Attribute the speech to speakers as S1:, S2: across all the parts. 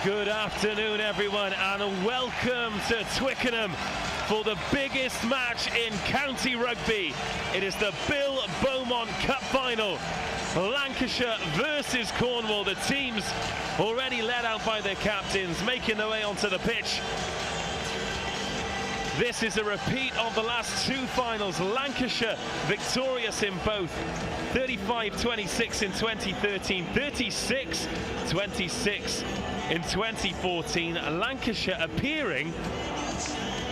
S1: Good afternoon, everyone, and welcome to Twickenham for the biggest match in county rugby. It is the Bill Beaumont Cup Final. Lancashire versus Cornwall. The teams already led out by their captains, making their way onto the pitch. This is a repeat of the last two finals. Lancashire victorious in both. 35-26 in 2013, 36-26 in 2014. Lancashire appearing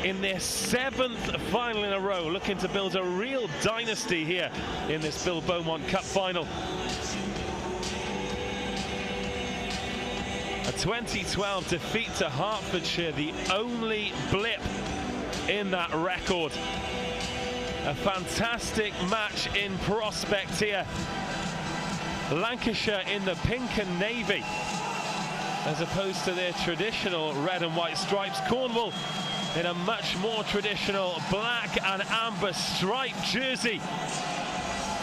S1: in their 7th final in a row, looking to build a real dynasty here in this Bill Beaumont Cup Final. A 2012 defeat to Hertfordshire, the only blip in that record. A fantastic match in prospect here. Lancashire in the pink and navy, as opposed to their traditional red and white stripes. Cornwall in a much more traditional black and amber striped jersey.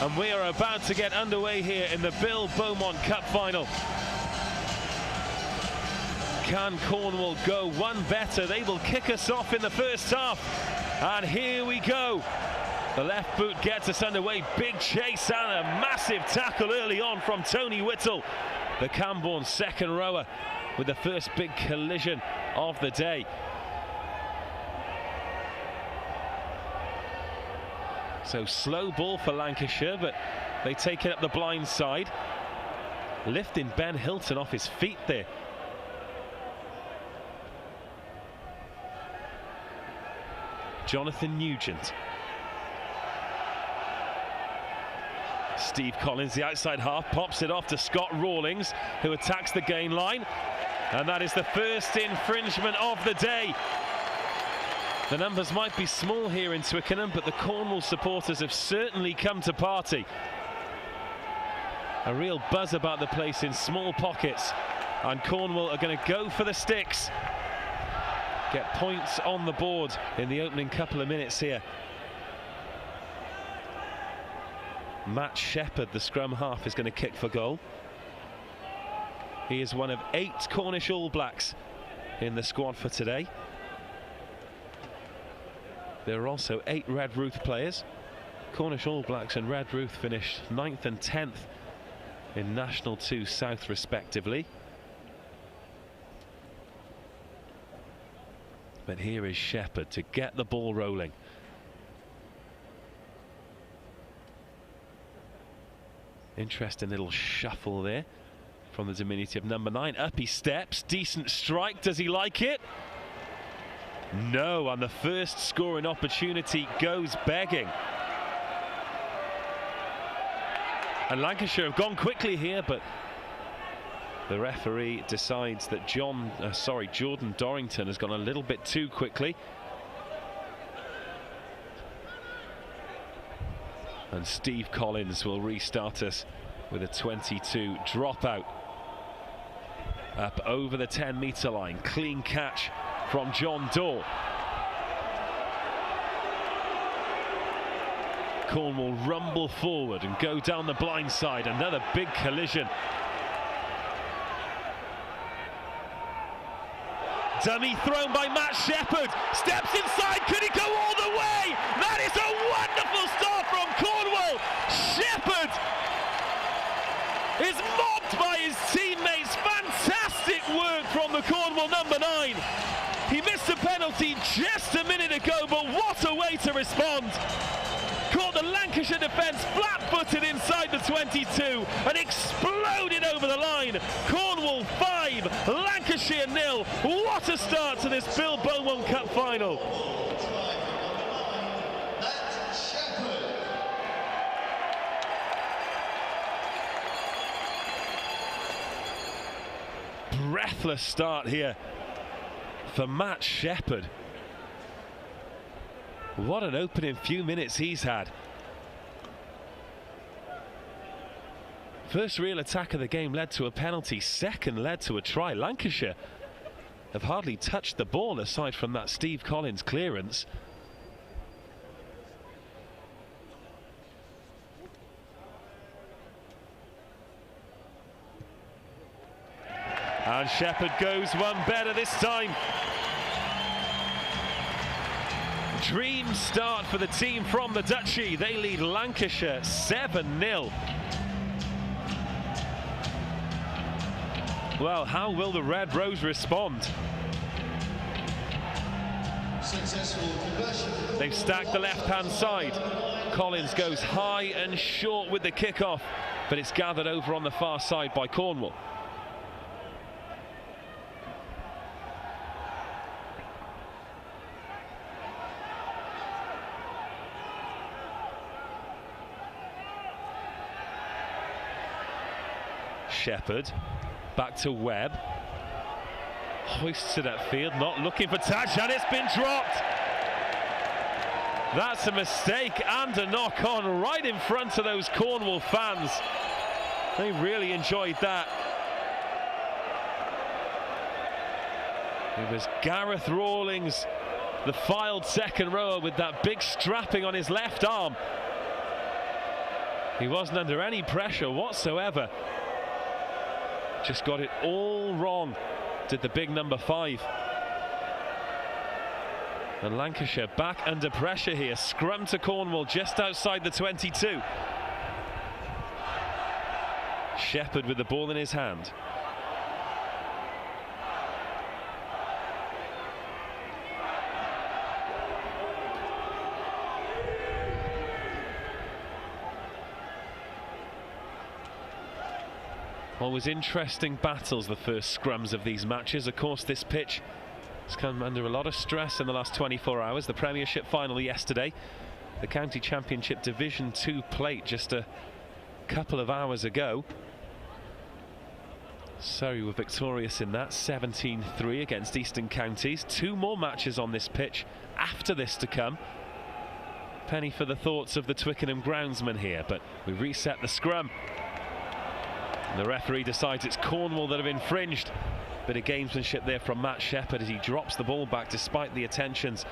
S1: And we are about to get underway here in the Bill Beaumont Cup Final. Can Cornwall go one better? They will kick us off in the first half. And here we go. The left boot gets us underway. Big chase and a massive tackle early on from Tony Whittle, the Camborne second rower, with the first big collision of the day. So slow ball for Lancashire, but they take it up the blind side, lifting Ben Hilton off his feet there. Jonathan Nugent. Steve Collins, the outside half, pops it off to Scott Rawlings, who attacks the gain line. And that is the first infringement of the day. The numbers might be small here in Twickenham, but the Cornwall supporters have certainly come to party. A real buzz about the place in small pockets. And Cornwall are going to go for the sticks. Get points on the board in the opening couple of minutes here. Matt Shepherd, the scrum half, is going to kick for goal. He is one of 8 Cornish All Blacks in the squad for today. There are also 8 Redruth players. Cornish All Blacks and Redruth finished 9th and 10th in National 2 South respectively. But here is Shepherd to get the ball rolling. Interesting little shuffle there from the diminutive number 9. Up he steps, decent strike. Does he like it? No, and the first scoring opportunity goes begging. And Lancashire have gone quickly here, but the referee decides that Jordan Dorrington has gone a little bit too quickly. And Steve Collins will restart us with a 22 dropout. Up over the 10-metre line. Clean catch from John Daw. Cornwall rumble forward and go down the blind side. Another big collision. Dummy thrown by Matt Shepherd. Steps inside. Could he go all the way? That is a wonderful start from Cornwall. Shepherd is mobbed by his teammates. Fantastic work from the Cornwall number 9. He missed a penalty just a minute ago, but what a way to respond. Caught the Lancashire defence flat-footed inside the 22 and exploded over the line. Cornwall 5, Lancashire 0. What a start to this Bill Beaumont Cup Final. Breathless start here for Matt Shepherd. What an opening few minutes he's had. First real attack of the game led to a penalty, second led to a try. Lancashire have hardly touched the ball aside from that Steve Collins clearance. And Shepherd goes one better this time. Dream start for the team from the Duchy. They lead Lancashire 7-0. Well, how will the Red Rose respond? They've stacked the left-hand side. Collins goes high and short with the kickoff, but it's gathered over on the far side by Cornwall. Shepherd back to Webb, hoists it upfield, not looking for touch, and it's been dropped. That's a mistake and a knock on right in front of those Cornwall fans. They really enjoyed that. It was Gareth Rawlings, the filed second rower, with that big strapping on his left arm. He wasn't under any pressure whatsoever. Just got it all wrong, did the big number 5. And Lancashire back under pressure here. Scrum to Cornwall just outside the 22. Shepherd with the ball in his hand. Always interesting battles, the first scrums of these matches. Of course, this pitch has come under a lot of stress in the last 24 hours. The Premiership final yesterday, the County Championship Division 2 plate just a couple of hours ago. Surrey were victorious in that, 17-3 against Eastern Counties. 2 more matches on this pitch after this to come. Penny for the thoughts of the Twickenham groundsman here, but we reset the scrum. The referee decides it's Cornwall that have infringed. Bit of gamesmanship there from Matt Shepherd as he drops the ball back despite the attentions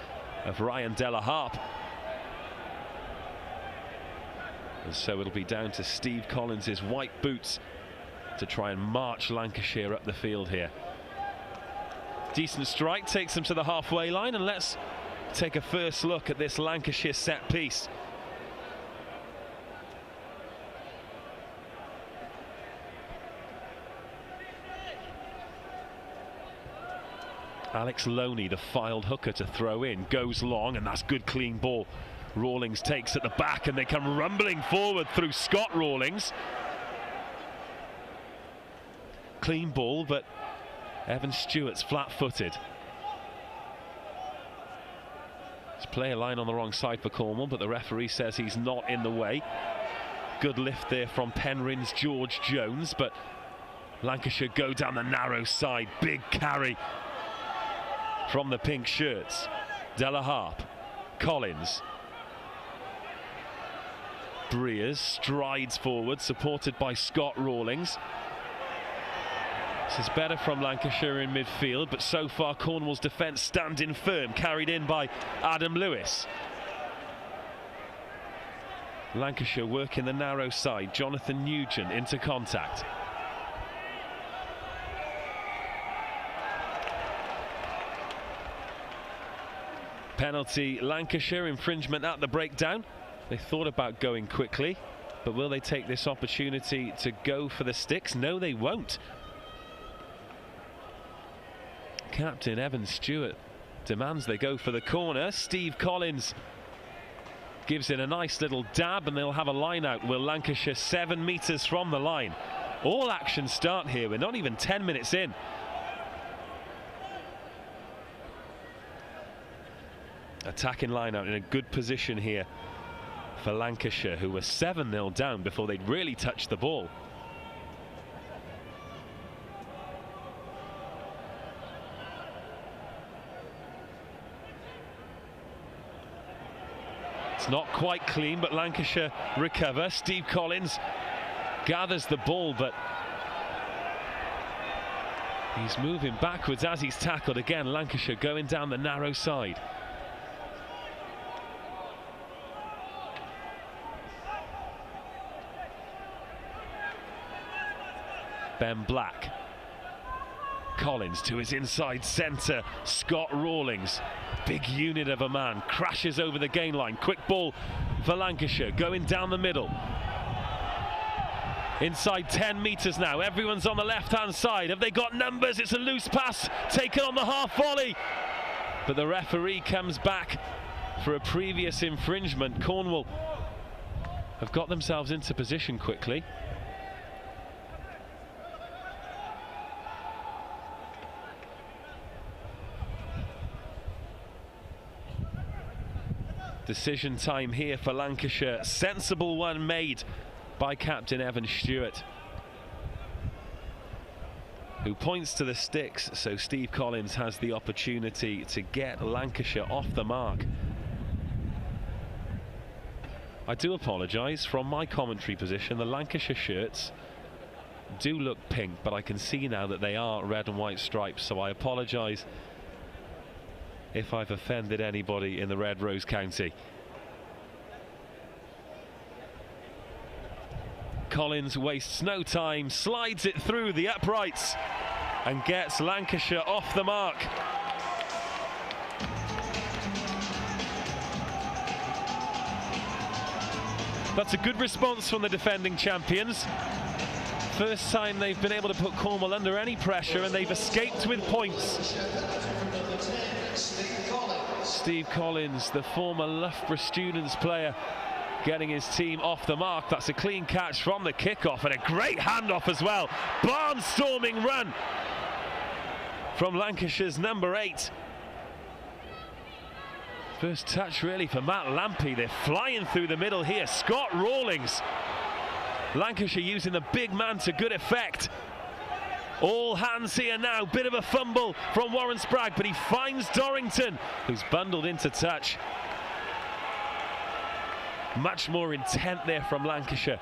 S1: of Ryan Della Harp. And so it'll be down to Steve Collins' white boots to try and march Lancashire up the field here. Decent strike, takes them to the halfway line, and let's take a first look at this Lancashire set piece. Alex Loney, the filed hooker to throw in, goes long, and that's good clean ball. Rawlings takes at the back, and they come rumbling forward through Scott Rawlings. Clean ball, but Evan Stewart's flat-footed. It's player line on the wrong side for Cornwall, but the referee says he's not in the way. Good lift there from Penryn's George Jones, but Lancashire go down the narrow side. Big carry from the pink shirts. Della Harp, Collins. Breers strides forward, supported by Scott Rawlings. This is better from Lancashire in midfield, but so far Cornwall's defence standing firm, carried in by Adam Lewis. Lancashire working the narrow side. Jonathan Nugent into contact. Penalty Lancashire, infringement at the breakdown. They thought about going quickly, but will they take this opportunity to go for the sticks? No, they won't. Captain Evan Stewart demands they go for the corner. Steve Collins gives it a nice little dab, and they'll have a line out. Will Lancashire 7 metres from the line. All action start here. We're not even 10 minutes in. Attacking line out in a good position here for Lancashire, who were 7-0 down before they'd really touched the ball. It's not quite clean, but Lancashire recover. Steve Collins gathers the ball, but he's moving backwards as he's tackled. Again, Lancashire going down the narrow side. Ben Black. Collins to his inside centre, Scott Rawlings. Big unit of a man, crashes over the gain line. Quick ball for Lancashire, going down the middle. Inside 10 metres now, everyone's on the left-hand side. Have they got numbers? It's a loose pass, taken on the half volley. But the referee comes back for a previous infringement. Cornwall have got themselves into position quickly. Decision time here for Lancashire. Sensible one made by captain Evan Stewart, who points to the sticks, so Steve Collins has the opportunity to get Lancashire off the mark. I do apologise, from my commentary position, the Lancashire shirts do look pink, but I can see now that they are red and white stripes, so I apologise if I've offended anybody in the Red Rose County. Collins wastes no time, slides it through the uprights and gets Lancashire off the mark. That's a good response from the defending champions. First time they've been able to put Cornwall under any pressure, and they've escaped with points. Steve Collins, the former Loughborough Students player, getting his team off the mark. That's a clean catch from the kickoff, and a great handoff as well. Barnstorming run from Lancashire's number 8. First touch really for Matt Lampy. They're flying through the middle here. Scott Rawlings. Lancashire using the big man to good effect. All hands here now. Bit of a fumble from Warren Spragg, but he finds Dorrington, who's bundled into touch. Much more intent there from Lancashire.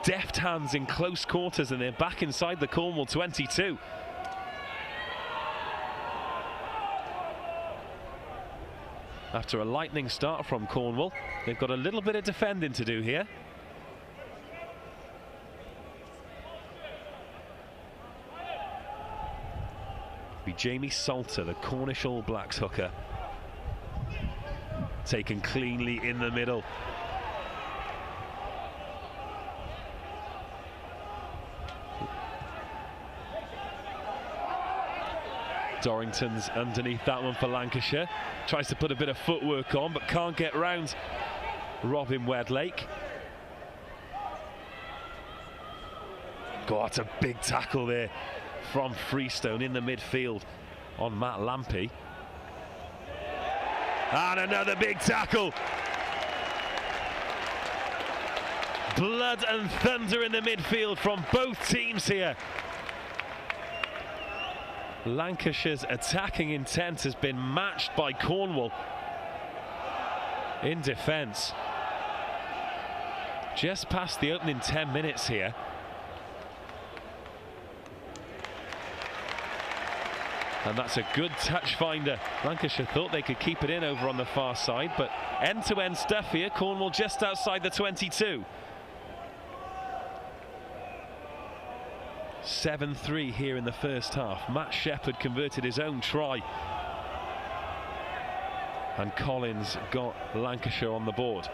S1: Deft hands in close quarters, and they're back inside the Cornwall 22. After a lightning start from Cornwall, they've got a little bit of defending to do here. Be Jamie Salter, the Cornish All Blacks hooker. Taken cleanly in the middle. Dorrington's underneath that one for Lancashire. Tries to put a bit of footwork on, but can't get round Robin Wedlake. Got a big tackle there from Freestone in the midfield on Matt Lampy. And another big tackle. Blood and thunder in the midfield from both teams here. Lancashire's attacking intent has been matched by Cornwall in defence. Just past the opening 10 minutes here. And that's a good touch finder. Lancashire thought they could keep it in over on the far side, but end-to-end stuff here. Cornwall just outside the 22. 7-3 here in the first half. Matt Shepherd converted his own try, and Collins got Lancashire on the board.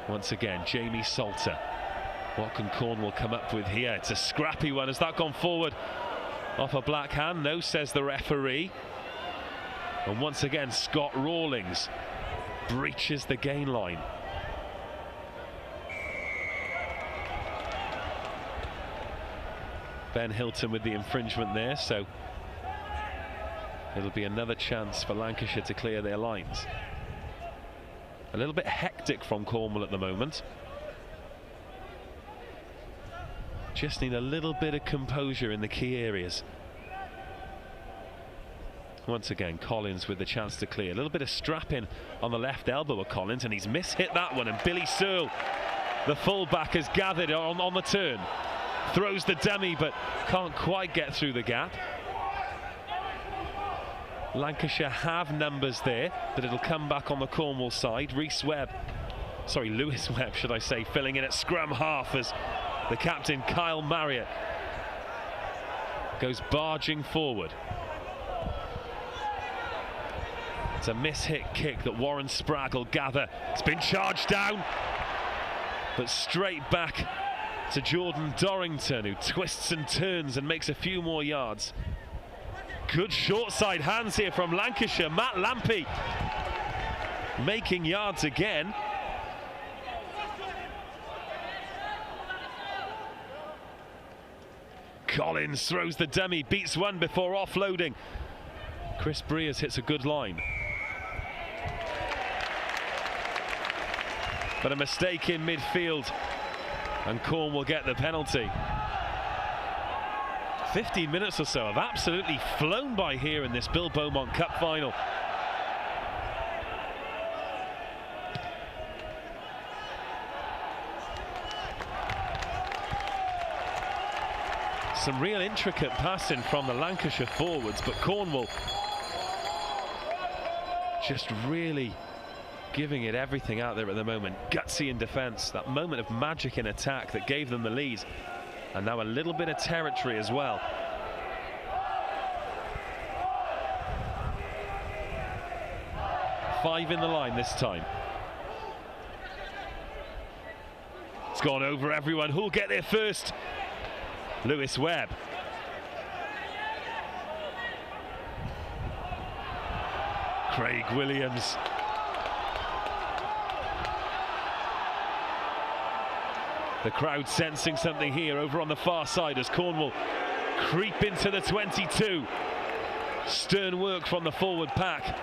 S1: Once again, Jamie Salter. What can Cornwall come up with here? It's a scrappy one. Has that gone forward off a black hand? No, says the referee. And once again, Scott Rawlings breaches the gain line. Ben Hilton with the infringement there, so it'll be another chance for Lancashire to clear their lines. A little bit hectic from Cornwall at the moment. Just need a little bit of composure in the key areas. Once again, Collins with the chance to clear. A little bit of strapping on the left elbow of Collins, and he's mishit that one, and Billy Searle, the fullback, has gathered on the turn. Throws the dummy, but can't quite get through the gap. Lancashire have numbers there, but it'll come back on the Cornwall side. Lewis Webb, should I say, filling in at scrum half as the captain, Kyle Marriott, goes barging forward. It's a miss-hit kick that Warren Sprague will gather. It's been charged down, but straight back to Jordan Dorrington, who twists and turns and makes a few more yards. Good short side hands here from Lancashire. Matt Lampy making yards again. Collins throws the dummy, beats one before offloading. Chris Breers hits a good line. But a mistake in midfield, and Cornwall get the penalty. 15 minutes or so have absolutely flown by here in this Bill Beaumont Cup Final. Some real intricate passing from the Lancashire forwards, but Cornwall just really giving it everything out there at the moment. Gutsy in defence, that moment of magic in attack that gave them the lead, and now a little bit of territory as well. Five in the line this time. It's gone over everyone. Who'll get there first? Lewis Webb. Craig Williams. The crowd sensing something here over on the far side as Cornwall creep into the 22. Stern work from the forward pack,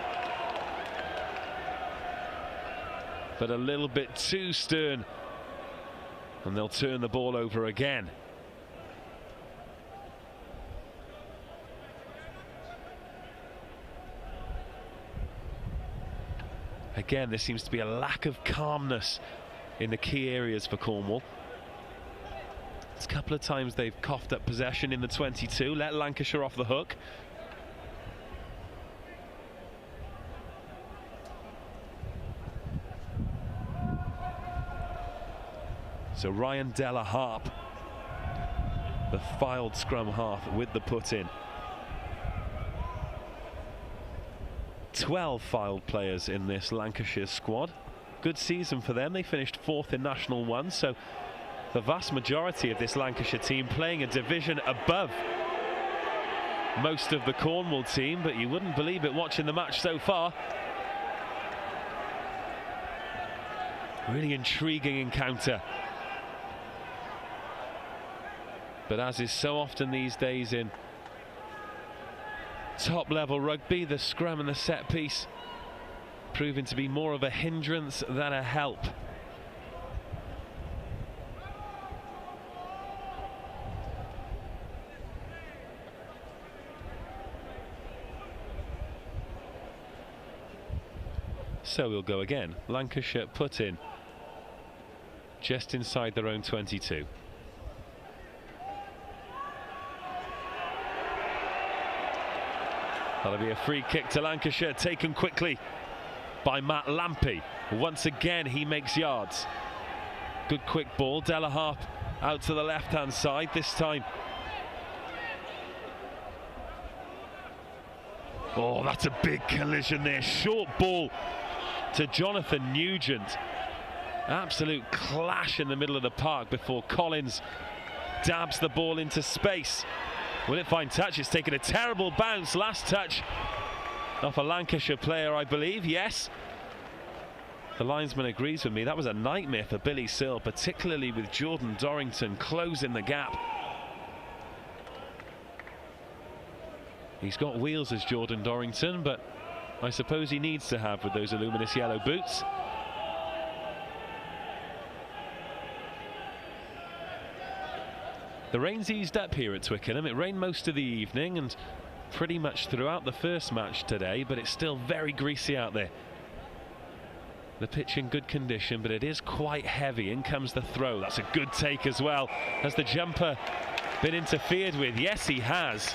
S1: but a little bit too stern, and they'll turn the ball over again. Again, there seems to be a lack of calmness in the key areas for Cornwall. It's a couple of times they've coughed up possession in the 22, let Lancashire off the hook. So Ryan Della Harp, the filed scrum half, with the put in. 12 filed players in this Lancashire squad. Good season for them. They finished 4th in National 1, so the vast majority of this Lancashire team playing a division above most of the Cornwall team, but you wouldn't believe it watching the match so far. Really intriguing encounter. But as is so often these days in top level rugby, the scrum and the set piece proving to be more of a hindrance than a help. So we'll go again. Lancashire put in just inside their own 22. That'll be a free kick to Lancashire, taken quickly by Matt Lampy. Once again, he makes yards. Good quick ball. Della Harp out to the left-hand side this time. Oh, that's a big collision there. Short ball to Jonathan Nugent. Absolute clash in the middle of the park before Collins dabs the ball into space. Will it find touch? It's taken a terrible bounce. Last touch off a Lancashire player, I believe. Yes. The linesman agrees with me. That was a nightmare for Billy Searle, particularly with Jordan Dorrington closing the gap. He's got wheels as Jordan Dorrington, but I suppose he needs to have with those luminous yellow boots. The rain's eased up here at Twickenham. It rained most of the evening and pretty much throughout the first match today, but it's still very greasy out there. The pitch in good condition, but it is quite heavy. In comes the throw. That's a good take as well. Has the jumper been interfered with? Yes, he has.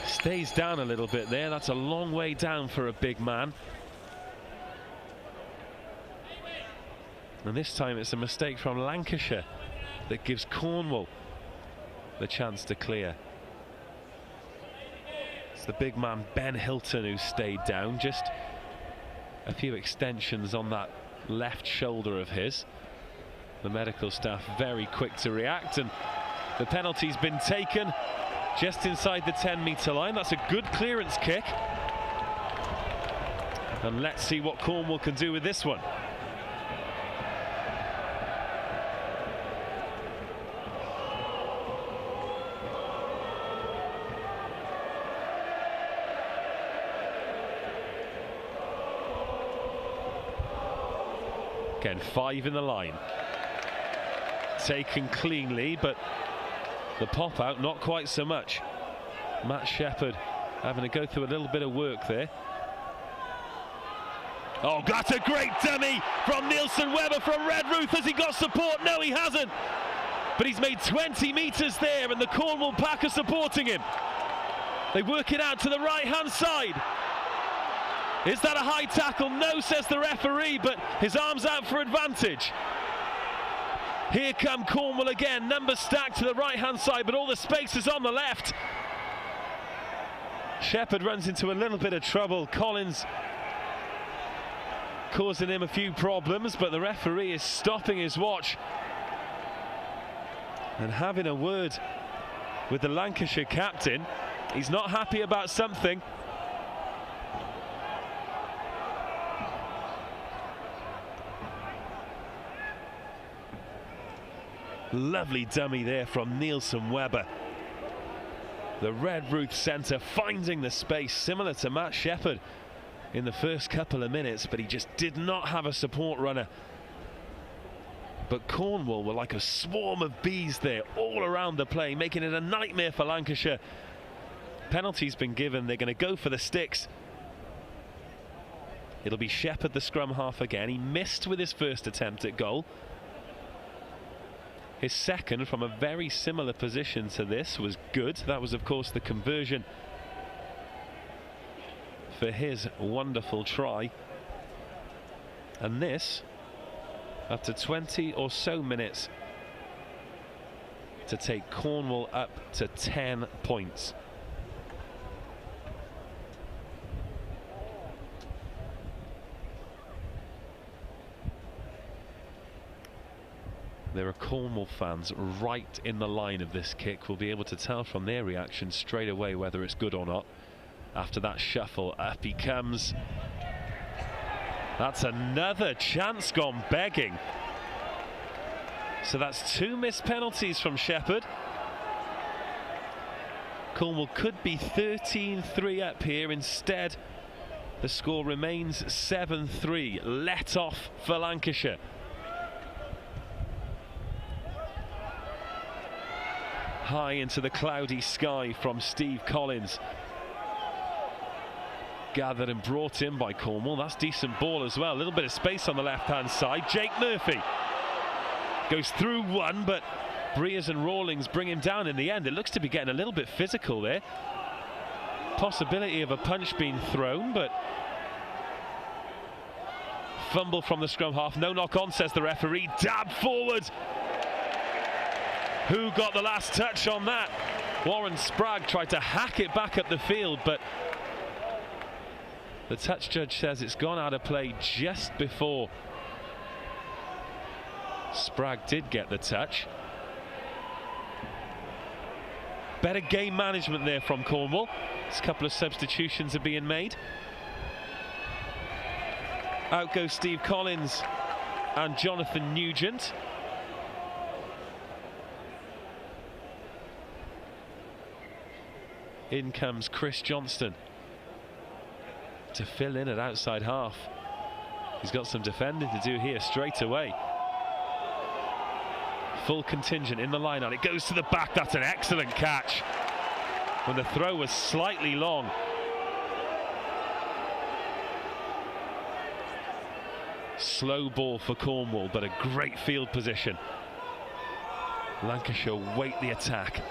S1: Stays down a little bit there. That's a long way down for a big man. And this time it's a mistake from Lancashire that gives Cornwall the chance to clear. It's the big man Ben Hilton who stayed down, just a few extensions on that left shoulder of his. The medical staff very quick to react, and the penalty's been taken just inside the 10-metre line. That's a good clearance kick. And let's see what Cornwall can do with this one. Again, 5 in the line. Taken cleanly, but the pop out not quite so much. Matt Shepherd having to go through a little bit of work there. Oh, that's a great dummy from Nielsen Webber from Redruth. Has he got support? No, he hasn't. But he's made 20 metres there, and the Cornwall pack are supporting him. They work it out to the right-hand side. Is that a high tackle? No, says the referee, but his arm's out for advantage. Here come Cornwall again, numbers stacked to the right-hand side, but all the space is on the left. Shepherd runs into a little bit of trouble. Collins causing him a few problems, but the referee is stopping his watch and having a word with the Lancashire captain. He's not happy about something. Lovely dummy there from Nielsen Webber. The Redruth centre finding the space, similar to Matt Shepherd in the first couple of minutes, but he just did not have a support runner. But Cornwall were like a swarm of bees there all around the play, making it a nightmare for Lancashire. Penalty's been given, they're going to go for the sticks. It'll be Shepherd, the scrum half again. He missed with his first attempt at goal. His second from a very similar position to this was good. That was, of course, the conversion for his wonderful try. And this, after 20 or so minutes, to take Cornwall up to 10 points. There are Cornwall fans right in the line of this kick. We'll be able to tell from their reaction straight away whether it's good or not. After that shuffle, up he comes. That's another chance gone begging. So that's 2 missed penalties from Shepherd. Cornwall could be 13-3 up here. Instead, the score remains 7-3. Let off for Lancashire. High into the cloudy sky from Steve Collins. Gathered and brought in by Cornwall. That's decent ball as well. A little bit of space on the left-hand side. Jake Murphy goes through one, but Breers and Rawlings bring him down in the end. It looks to be getting a little bit physical there. Possibility of a punch being thrown, but fumble from the scrum half. No knock on, says the referee. Dab forward. Who got the last touch on that? Warren Sprague tried to hack it back up the field, but the touch judge says it's gone out of play just before Sprague did get the touch. Better game management there from Cornwall. There's a couple of substitutions are being made. Out goes Steve Collins and Jonathan Nugent. In comes Chris Johnston to fill in at outside half. He's got some defending to do here straight away. Full contingent in the line, and it goes to the back. That's an excellent catch when the throw was slightly long. Slow ball for Cornwall, but a great field position. Lancashire wait the attack.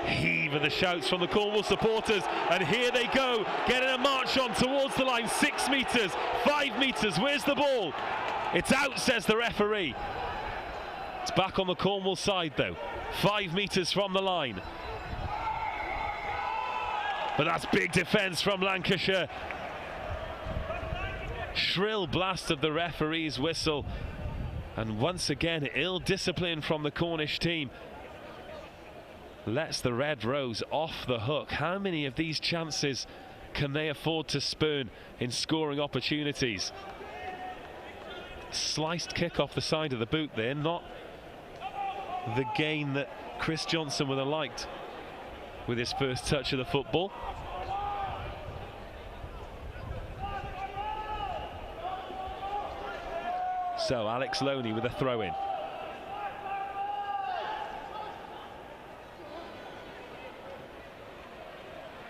S1: Heave of the shouts from the Cornwall supporters, and here they go, getting a march on towards the line. 6 metres, 5 metres, where's the ball? It's out, says the referee. It's back on the Cornwall side though, 5 metres from the line. But that's big defence from Lancashire. Shrill blast of the referee's whistle. And once again, ill discipline from the Cornish team lets the Red Rose off the hook. How many of these chances can they afford to spurn in scoring opportunities? Sliced kick off the side of the boot there, not the gain that Chris Johnson would have liked with his first touch of the football. So Alex Loney with a throw-in.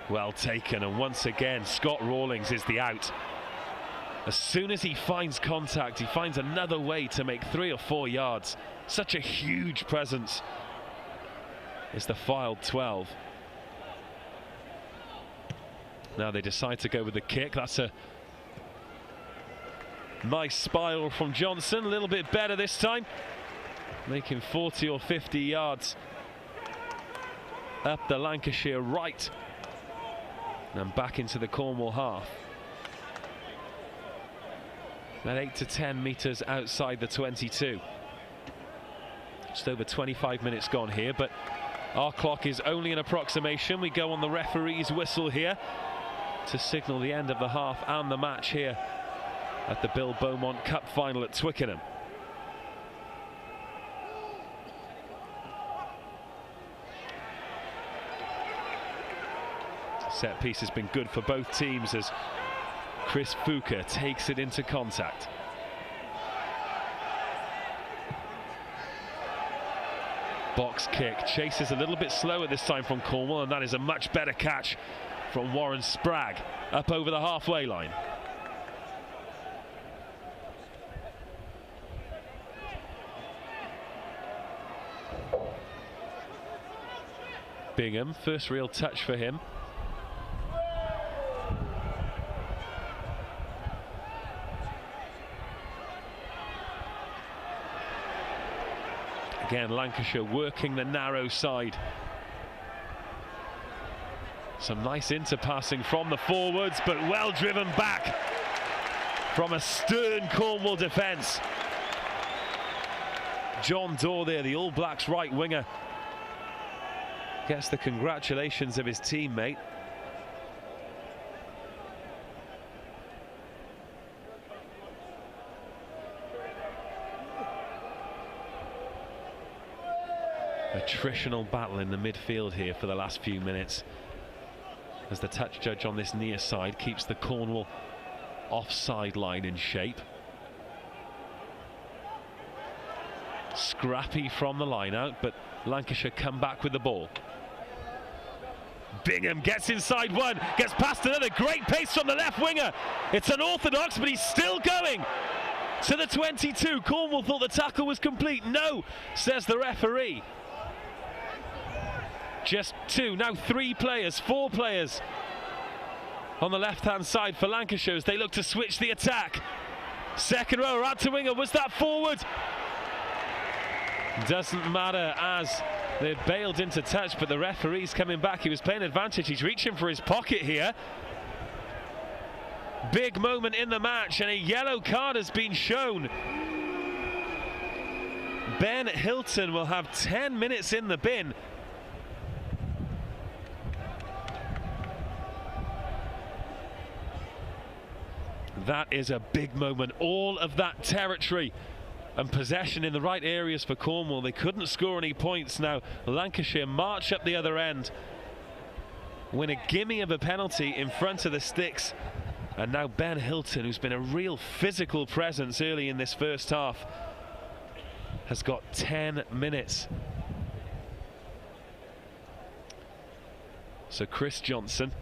S1: Well taken, and once again Scott Rawlings is the out. As soon as he finds contact, he finds another way to make 3 or 4 yards. Such a huge presence is the filed 12. Now they decide to go with the kick. That's a nice spiral from Johnson, a little bit better this time, making 40 or 50 yards up the Lancashire right and back into the Cornwall half. At 8 to 10 metres outside the 22. Just over 25 minutes gone here, but our clock is only an approximation. We go on the referee's whistle here to signal the end of the half and the match here at the Beaumont Cup Final at Twickenham. Set piece has been good for both teams as Chris Fuka takes it into contact. Box kick, chase is a little bit slower this time from Cornwall, and that is a much better catch from Warren Spragg up over the halfway line. Bingham, first real touch for him. Again, Lancashire working the narrow side. Some nice interpassing from the forwards, but well driven back from a stern Cornwall defence. John Daw there, the All Blacks right winger, gets the congratulations of his teammate. Attritional battle in the midfield here for the last few minutes, as the touch judge on this near side keeps the Cornwall offside line in shape. Scrappy from the line out, but Lancashire come back with the ball. Bingham gets inside one, gets past another, great pace from the left winger. It's unorthodox, but he's still going to the 22. Cornwall thought the tackle was complete. No, says the referee. Just 2, now 3 players, 4 players on the left-hand side for Lancashire as they look to switch the attack. Second row out to winger, was that forward? Doesn't matter as they're bailed into touch, but the referee's coming back. He was playing advantage, he's reaching for his pocket here. Big moment in the match, and a yellow card has been shown. Ben Hilton will have 10 minutes in the bin. That is a big moment. All of that territory and possession in the right areas for Cornwall. They couldn't score any points. Now Lancashire march up the other end, win a gimme of a penalty in front of the sticks, and now Ben Hilton, who's been a real physical presence early in this first half, has got 10 minutes. So Chris Johnson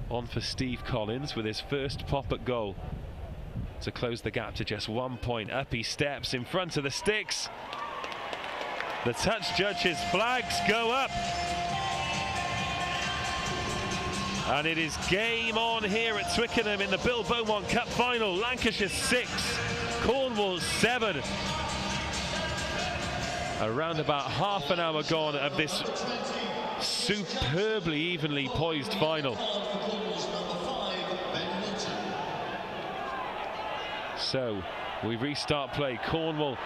S1: on for Steve Collins with his first pop at goal to close the gap to just 1 point. Up he steps in front of the sticks. The touch judge's flags go up, and it is game on here at Twickenham in the Beaumont Cup Final. Lancashire 6, Cornwall 7. Around about half an hour gone of this superbly evenly poised final. So we restart play. Cornwall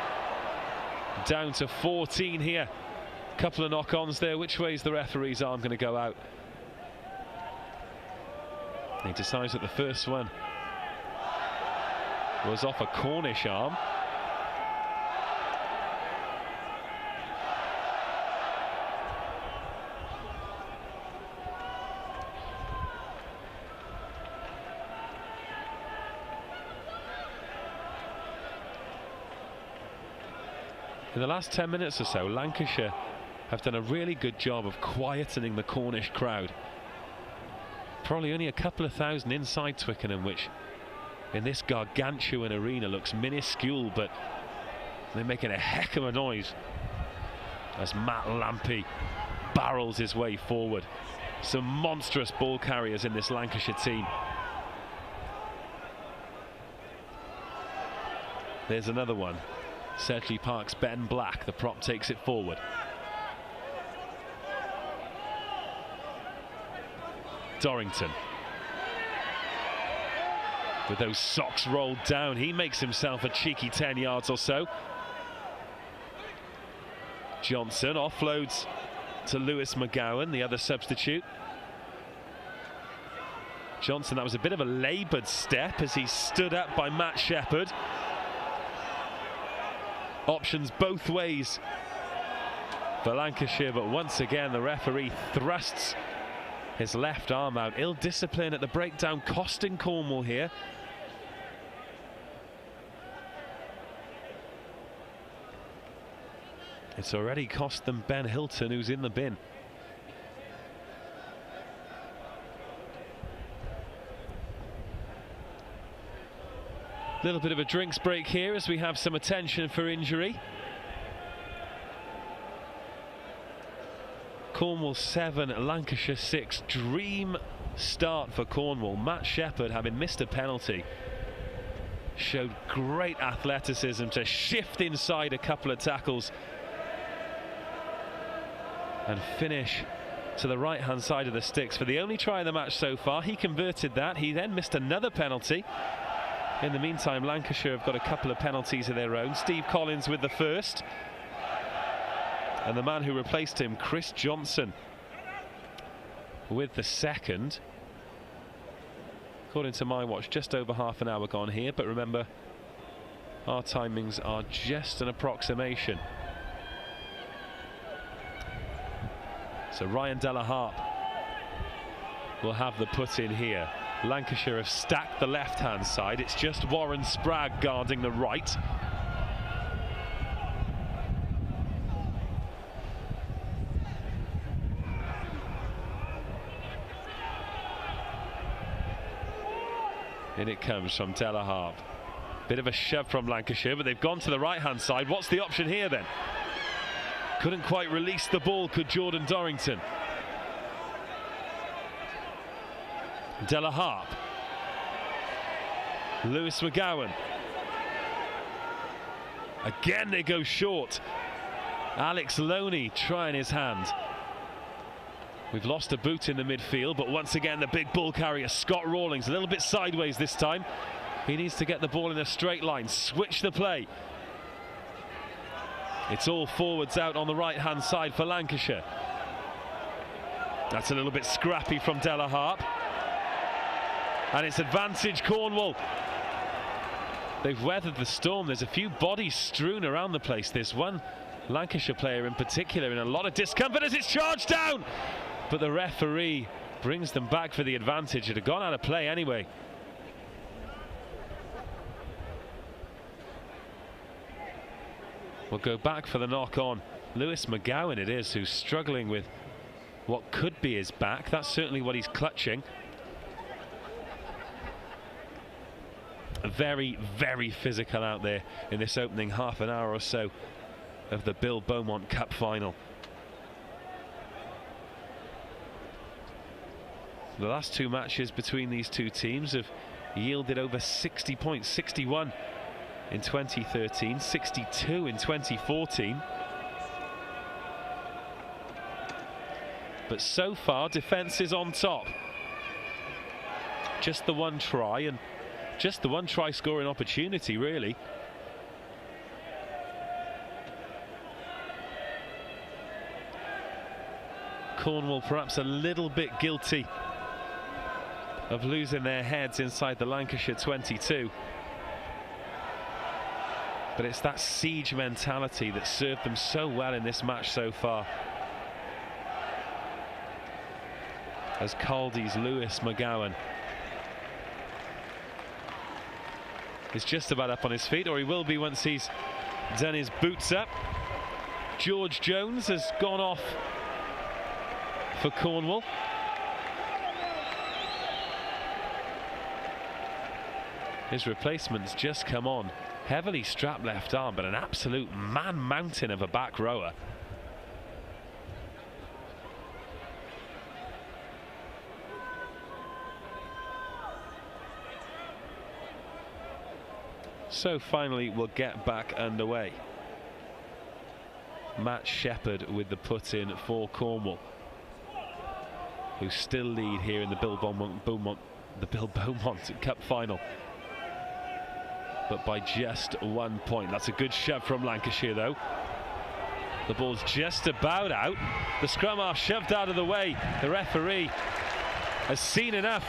S1: down to 14 here. Couple of knock-ons there. Which way's the referee's arm going to go out? He decides that the first one was off a Cornish arm. In the last 10 minutes or so, Lancashire have done a really good job of quietening the Cornish crowd. Probably only a couple of thousand inside Twickenham, which in this gargantuan arena looks minuscule, but they're making a heck of a noise as Matt Lampy barrels his way forward. Some monstrous ball carriers in this Lancashire team. There's another one. Sedgley Park's Ben Black, the prop, takes it forward. Dorrington. With those socks rolled down, he makes himself a cheeky 10 yards or so. Johnson offloads to Lewis McGowan, the other substitute. Johnson, that was a bit of a laboured step as he stood up by Matt Shepherd. Options both ways for Lancashire, but once again the referee thrusts his left arm out. Ill discipline at the breakdown costing Cornwall here. It's already cost them Ben Hilton, who's in the bin. Little bit of a drinks break here as we have some attention for injury. Cornwall 7, Lancashire 6. Dream start for Cornwall. Matt Shepherd, having missed a penalty, showed great athleticism to shift inside a couple of tackles and finish to the right hand side of the sticks for the only try of the match so far. He converted that. He then missed another penalty. In the meantime, Lancashire have got a couple of penalties of their own. Steve Collins with the first, and the man who replaced him, Chris Johnson, with the second. According to my watch, just over half an hour gone here, but remember, our timings are just an approximation. So Ryan Delaharpe will have the put in here. Lancashire have stacked the left-hand side. It's just Warren Spragg guarding the right. In it comes from Delaharpe. Bit of a shove from Lancashire, but they've gone to the right-hand side. What's the option here then? Couldn't quite release the ball, could Jordan Dorrington. Delaharpe. Lewis McGowan. Again they go short. Alex Loney trying his hand. We've lost a boot in the midfield, but once again the big ball carrier Scott Rawlings, a little bit sideways this time. He needs to get the ball in a straight line, switch the play. It's all forwards out on the right hand side for Lancashire. That's a little bit scrappy from Delaharpe. And it's advantage Cornwall. They've weathered the storm. There's a few bodies strewn around the place. There's one Lancashire player in particular in a lot of discomfort as it's charged down. But the referee brings them back for the advantage. It had gone out of play anyway. We'll go back for the knock on. Lewis McGowan it is who's struggling with what could be his back. That's certainly what he's clutching. Very, very physical out there in this opening half an hour or so of the Beaumont Cup Final. The last two matches between these two teams have yielded over 60 points, 61 in 2013, 62 in 2014. But so far, defence is on top. Just the one try, and just the one try scoring opportunity, really. Cornwall perhaps a little bit guilty of losing their heads inside the Lancashire 22. But it's that siege mentality that served them so well in this match so far. As Caldy's Lewis McGowan is just about up on his feet, or he will be once he's done his boots up. George Jones has gone off for Cornwall. His replacement's just come on. Heavily strapped left arm, but an absolute man-mountain of a back rower. So finally we'll get back underway. Matt Shepherd with the put-in for Cornwall, who still lead here in the Bill Beaumont Cup Final, but by just 1 point. That's a good shove from Lancashire, though. The ball's just about out. The scrum half shoved out of the way. The referee has seen enough.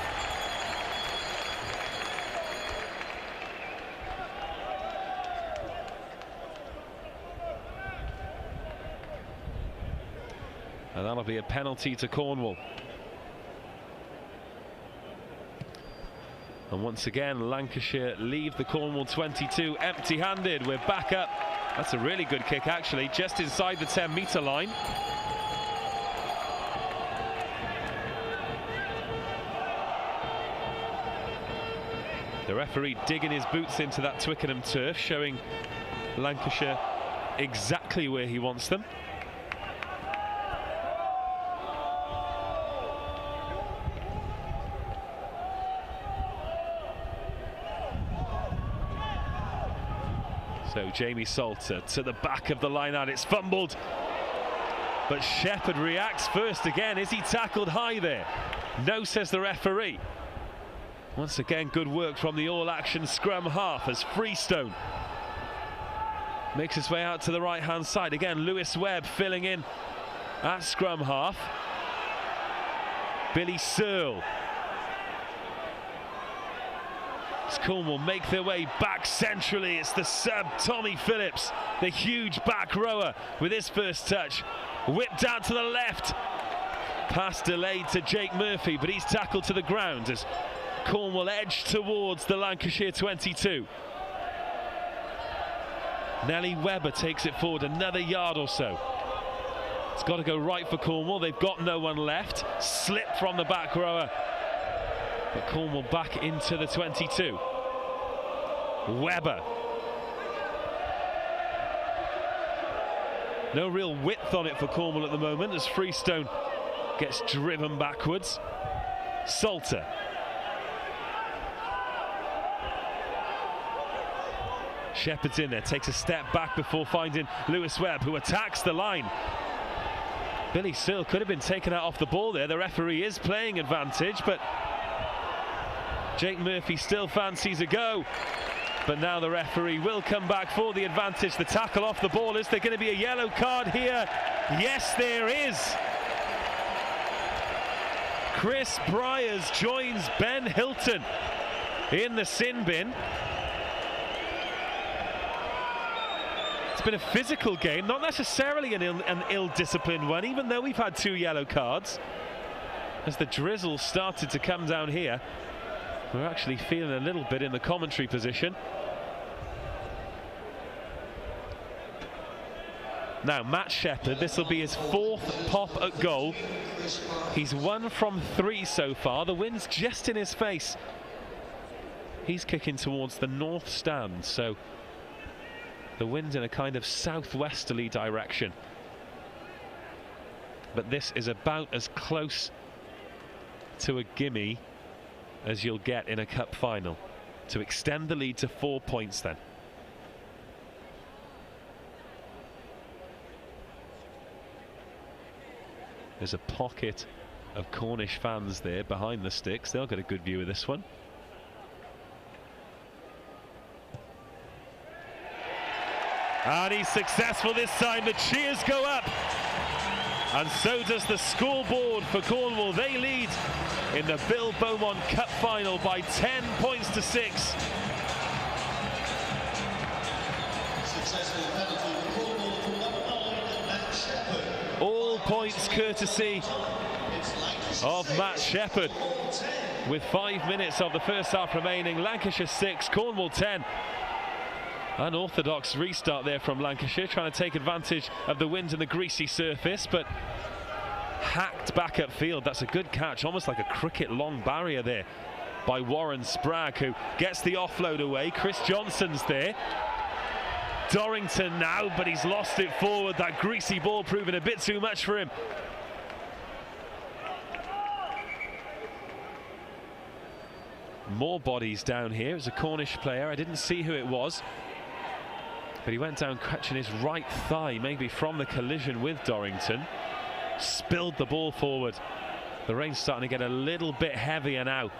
S1: And that'll be a penalty to Cornwall. And once again, Lancashire leave the Cornwall 22 empty-handed. We're back up. That's a really good kick, actually, just inside the 10-metre line. The referee digging his boots into that Twickenham turf, showing Lancashire exactly where he wants them. So Jamie Salter to the back of the line out. It's fumbled, but Shepherd reacts first again. Is he tackled high there? No, says the referee. Once again, good work from the all-action scrum half as Freestone makes his way out to the right-hand side. Again, Lewis Webb filling in at scrum half. Billy Searle. Cornwall make their way back centrally. It's the sub Tommy Phillips, the huge back rower, with his first touch. Whipped out to the left. Pass delayed to Jake Murphy, but he's tackled to the ground as Cornwall edge towards the Lancashire 22. Nellie Webber takes it forward another yard or so. It's got to go right for Cornwall. They've got no one left. Slip from the back rower. But Cornwall back into the 22. Webber. No real width on it for Cornwall at the moment as Freestone gets driven backwards. Salter. Shepherd's in there, takes a step back before finding Lewis Webb, who attacks the line. Billy Searle could have been taken out off the ball there. The referee is playing advantage, but Jake Murphy still fancies a go. But now the referee will come back for the advantage. The tackle off the ball. Is there going to be a yellow card here? Yes, there is. Chris Bryars joins Ben Hilton in the sin bin. It's been a physical game, not necessarily an ill-disciplined one, even though we've had 2 yellow cards. As the drizzle started to come down here, we're actually feeling a little bit in the commentary position. Now, Matt Shepherd, this will be his 4th pop at goal. He's 1 from 3 so far. The wind's just in his face. He's kicking towards the north stand, so the wind's in a kind of southwesterly direction. But this is about as close to a gimme as you'll get in a cup final, to extend the lead to 4 points then. There's a pocket of Cornish fans there behind the sticks. They'll get a good view of this one. And he's successful this time. The cheers go up. And so does the scoreboard for Cornwall. They lead in the Beaumont Cup Final by 10 points to 6. All points courtesy of Matt Shepherd. With 5 minutes of the first half remaining, Lancashire 6, Cornwall 10. Unorthodox restart there from Lancashire, trying to take advantage of the wind and the greasy surface, but hacked back upfield. That's a good catch, almost like a cricket long barrier there by Warren Spragg, who gets the offload away. Chris Johnson's there. Dorrington now, but he's lost it forward. That greasy ball proving a bit too much for him. More bodies down here. It's a Cornish player. I didn't see who it was, but he went down catching his right thigh, maybe from the collision with Dorrington. Spilled the ball forward. The rain's starting to get a little bit heavier now.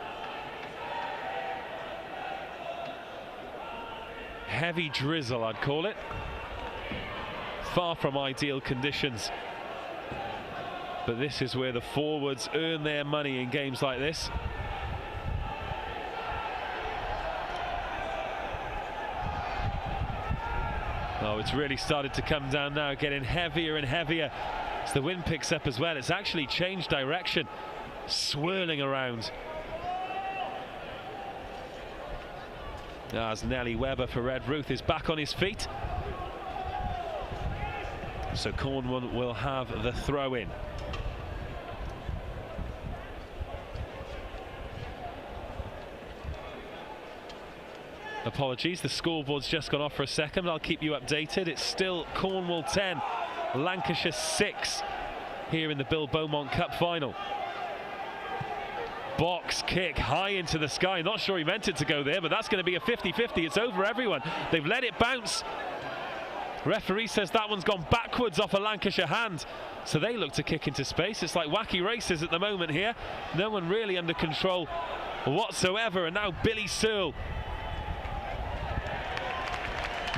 S1: Heavy drizzle, I'd call it. Far from ideal conditions. But this is where the forwards earn their money in games like this. Oh, it's really started to come down now, getting heavier and heavier as the wind picks up as well. It's actually changed direction, swirling around. As Nelly Webber for Redruth is back on his feet. So Cornwall will have the throw in. Apologies, the scoreboard's just gone off for a second, but I'll keep you updated. It's still Cornwall 10, Lancashire 6 here in the Beaumont Cup Final. Box kick high into the sky. Not sure he meant it to go there, but that's going to be a 50-50. It's over everyone. They've let it bounce. Referee says that one's gone backwards off a Lancashire hand, so they look to kick into space. It's like wacky races at the moment here. No one really under control whatsoever. And now Billy Searle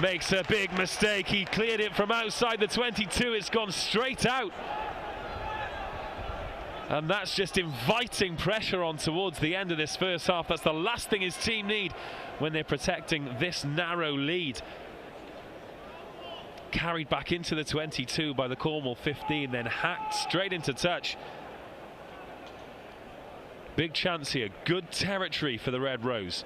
S1: makes a big mistake. He cleared it from outside the 22. It's gone straight out. And that's just inviting pressure on towards the end of this first half. That's the last thing his team need when they're protecting this narrow lead. Carried back into the 22 by the Cornwall 15, then hacked straight into touch. Big chance here. Good territory for the Red Rose.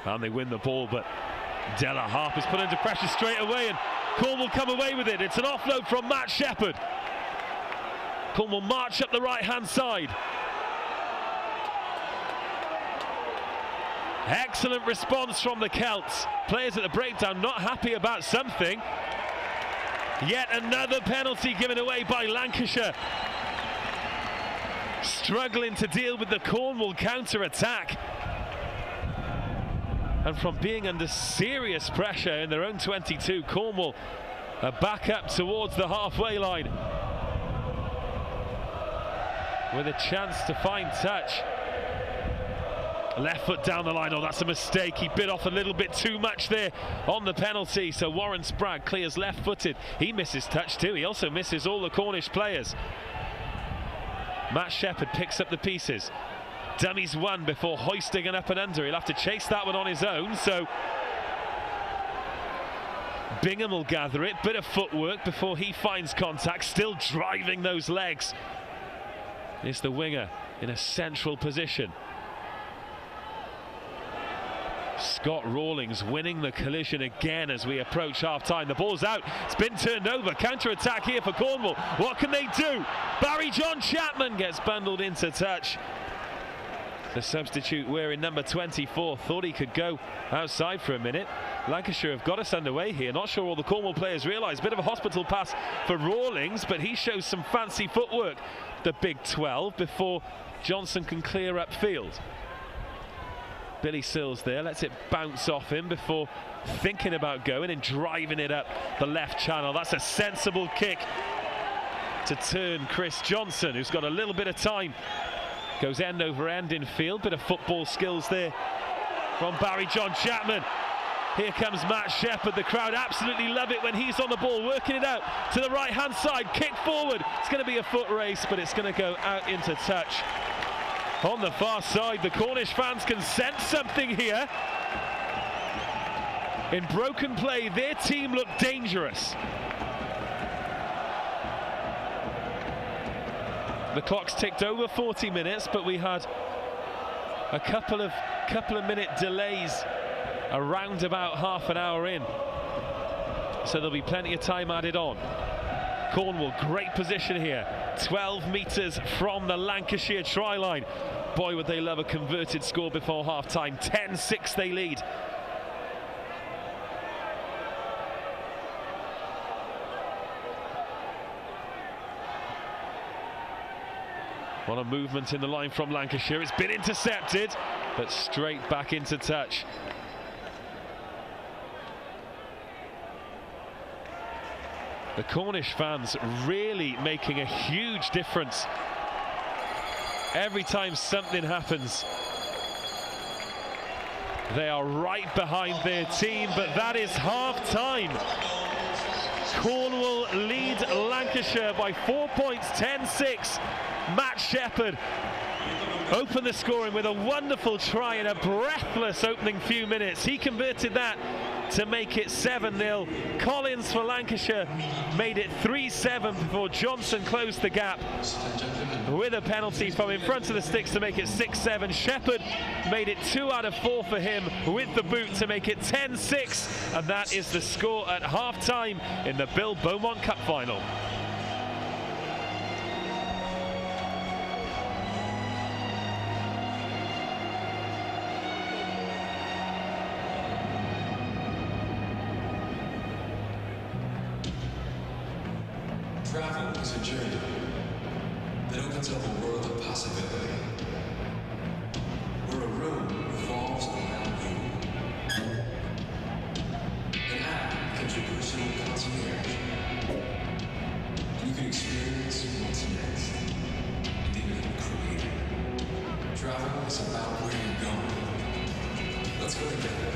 S1: And they win the ball, but Della Harp is put under pressure straight away, and Cornwall come away with it. It's an offload from Matt Shepherd. Cornwall march up the right-hand side. Excellent response from the Celts. Players at the breakdown not happy about something. Yet another penalty given away by Lancashire. Struggling to deal with the Cornwall counter-attack. And from being under serious pressure in their own 22, Cornwall are back up towards the halfway line with a chance to find touch. Left foot down the line. Oh, that's a mistake. He bit off a little bit too much there on the penalty. So Warren Spragg clears left-footed. He misses touch too. He also misses all the Cornish players. Matt Shepherd picks up the pieces. Dummies one before hoisting an up and under. He'll have to chase that one on his own, so Bingham will gather it. Bit of footwork before he finds contact. Still driving those legs is the winger in a central position. Scott Rawlings winning the collision again as we approach half-time. The ball's out. It's been turned over. Counter-attack here for Cornwall. What can they do? Barry John Chapman gets bundled into touch. The substitute wearing number 24 thought he could go outside for a minute. Lancashire have got us underway here. Not sure all the Cornwall players realise. Bit of a hospital pass for Rawlings, but he shows some fancy footwork, the big 12, before Johnson can clear upfield. Billy Sills there, lets it bounce off him before thinking about going and driving it up the left channel. That's a sensible kick to turn Chris Johnson, who's got a little bit of time. Goes end over end in field, bit of football skills there from Barry John Chapman. Here comes Matt Shepherd. The crowd absolutely love it when he's on the ball, working it out to the right-hand side. Kick forward. It's going to be a foot race, but it's going to go out into touch. On the far side, the Cornish fans can sense something here. In broken play, their team looked dangerous. The clock's ticked over 40 minutes, but we had a couple of minute delays around about half an hour in, so there'll be plenty of time added on. Cornwall, great position here, 12 metres from the Lancashire try line. Boy, would they love a converted score before half time. 10-6 they lead. What a movement in the line from Lancashire. It's been intercepted, but straight back into touch. The Cornish fans really making a huge difference every time something happens. They are right behind their team, but that is half-time. Cornwall lead Lancashire by 4 points, 10-6. Matt Shepherd opened the scoring with a wonderful try in a breathless opening few minutes. He converted that to make it 7-0. Collins for Lancashire made it 3-7 before Johnson closed the gap with a penalty from in front of the sticks to make it 6-7. Shepherd made it 2 out of 4 for him with the boot to make it 10-6, and that is the score at half-time in the Beaumont Cup Final.
S2: Travel is a journey that opens up a world of possibility, where a room revolves around you. An app becomes your personal concierge. You can experience what's next, and even create it. Travel is about where you're going. Let's go together.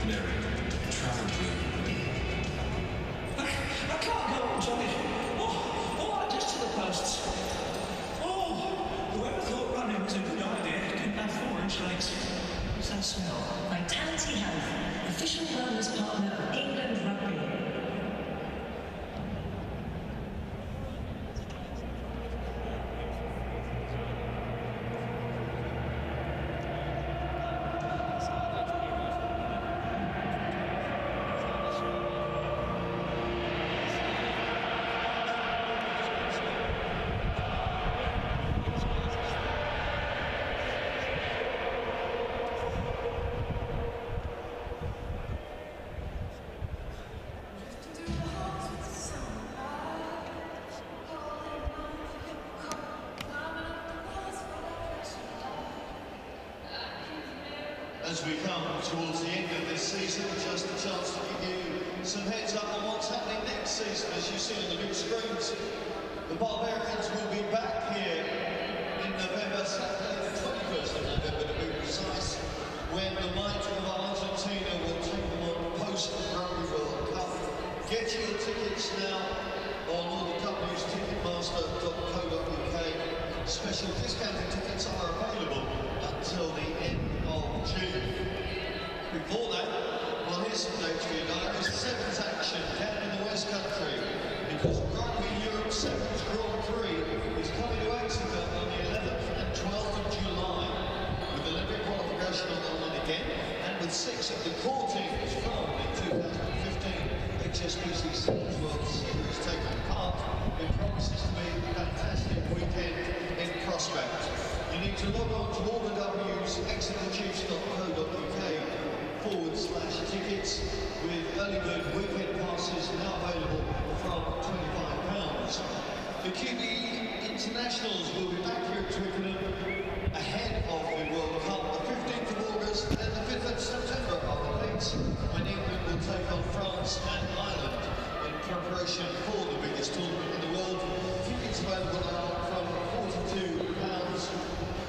S2: Narrate Travel Blue.
S3: I can't go on, Johnny. Just to the posts. Oh, whoever thought running was a good idea didn't have 4-inch legs. What's that smell?
S4: Vitality Health, official wellness partner of England Rugby.
S5: As we come towards the end of this season, just a chance to give you some heads up on what's happening next season. As you see on the big screens, the Barbarians will be back here in November, Saturday the 21st of November to be precise, when the might of Argentina will take them on post-Rugby World Cup. Get your tickets now on www.ticketmaster.co.uk. Special discounted tickets are available until the end of June. Before that, well, here's some dates for you guys. The Sevens action down in the West Country, because Rugby Europe Sevens Grand Prix is coming to Exeter on the 11th and 12th of July, with Olympic qualification on again, and with 6 of the core teams from the 2015 HSBC Sevens World Series taking part. It promises to be a fantastic weekend in prospect. You need to log on to all the W's, exeterchiefs.co.uk/tickets. early bird weekend pass is now available from £25. The QB internationals will be back here at Twickenham ahead of the World Cup, the 15th of August and the 5th of September are the dates when England will take on France and Ireland in preparation for the biggest tournament in the world. Tickets available now from £42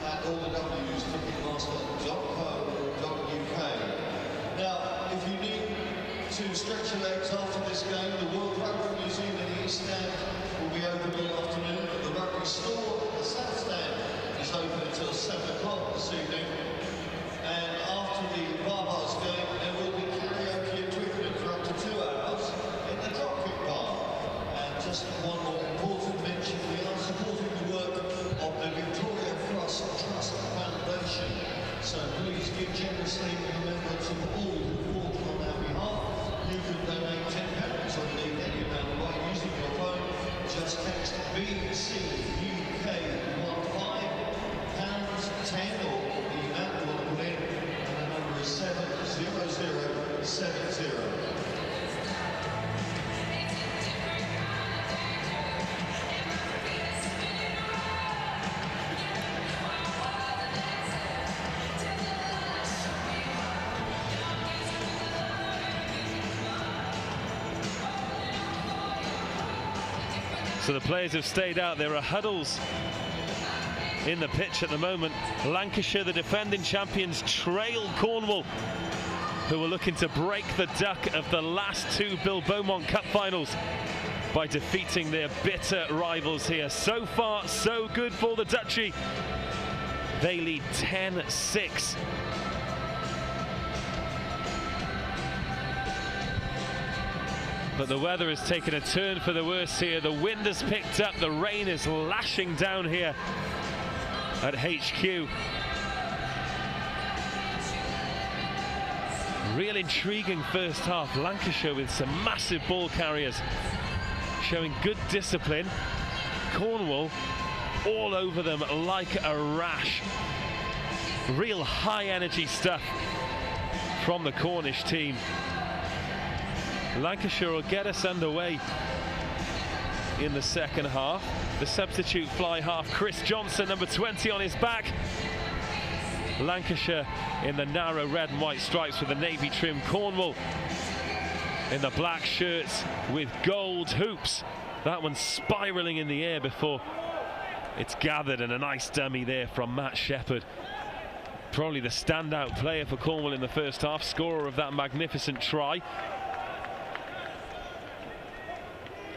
S5: at all the W's, ticketmaster.co.uk. Now, if you need to stretch your legs after this game, the World Rugby Museum in the East Stand will be open all afternoon. The rugby store at the South Stand is open until 7 o'clock this evening. And after the Barbars game, there will be karaoke at Twickenham for up to 2 hours in the Dropkick Bar. And just one more important mention, we are supporting the work of the Victoria Cross Trust Foundation. So please give generously in remembrance of all who fought on our behalf. You can donate £10 or indeed any amount by using your phone. Just text BCUK15, £10 or the amount you want to put in, and the number is 70070.
S1: So the players have stayed out. There are huddles in the pitch at the moment. Lancashire, the defending champions, trail Cornwall, who are looking to break the duck of the last two Beaumont Cup Finals by defeating their bitter rivals here. So far, so good for the Duchy. They lead 10-6. But the weather has taken a turn for the worse here. The wind has picked up, the rain is lashing down here at HQ. Real intriguing first half. Lancashire with some massive ball carriers showing good discipline. Cornwall all over them like a rash. Real high energy stuff from the Cornish team. Lancashire will get us underway in the second half. The substitute fly half, Chris Johnson, number 20 on his back. Lancashire in the narrow red and white stripes with the navy trim. Cornwall in the black shirts with gold hoops. That one spiralling in the air before it's gathered, and a nice dummy there from Matt Shepherd. Probably the standout player for Cornwall in the first half, scorer of that magnificent try.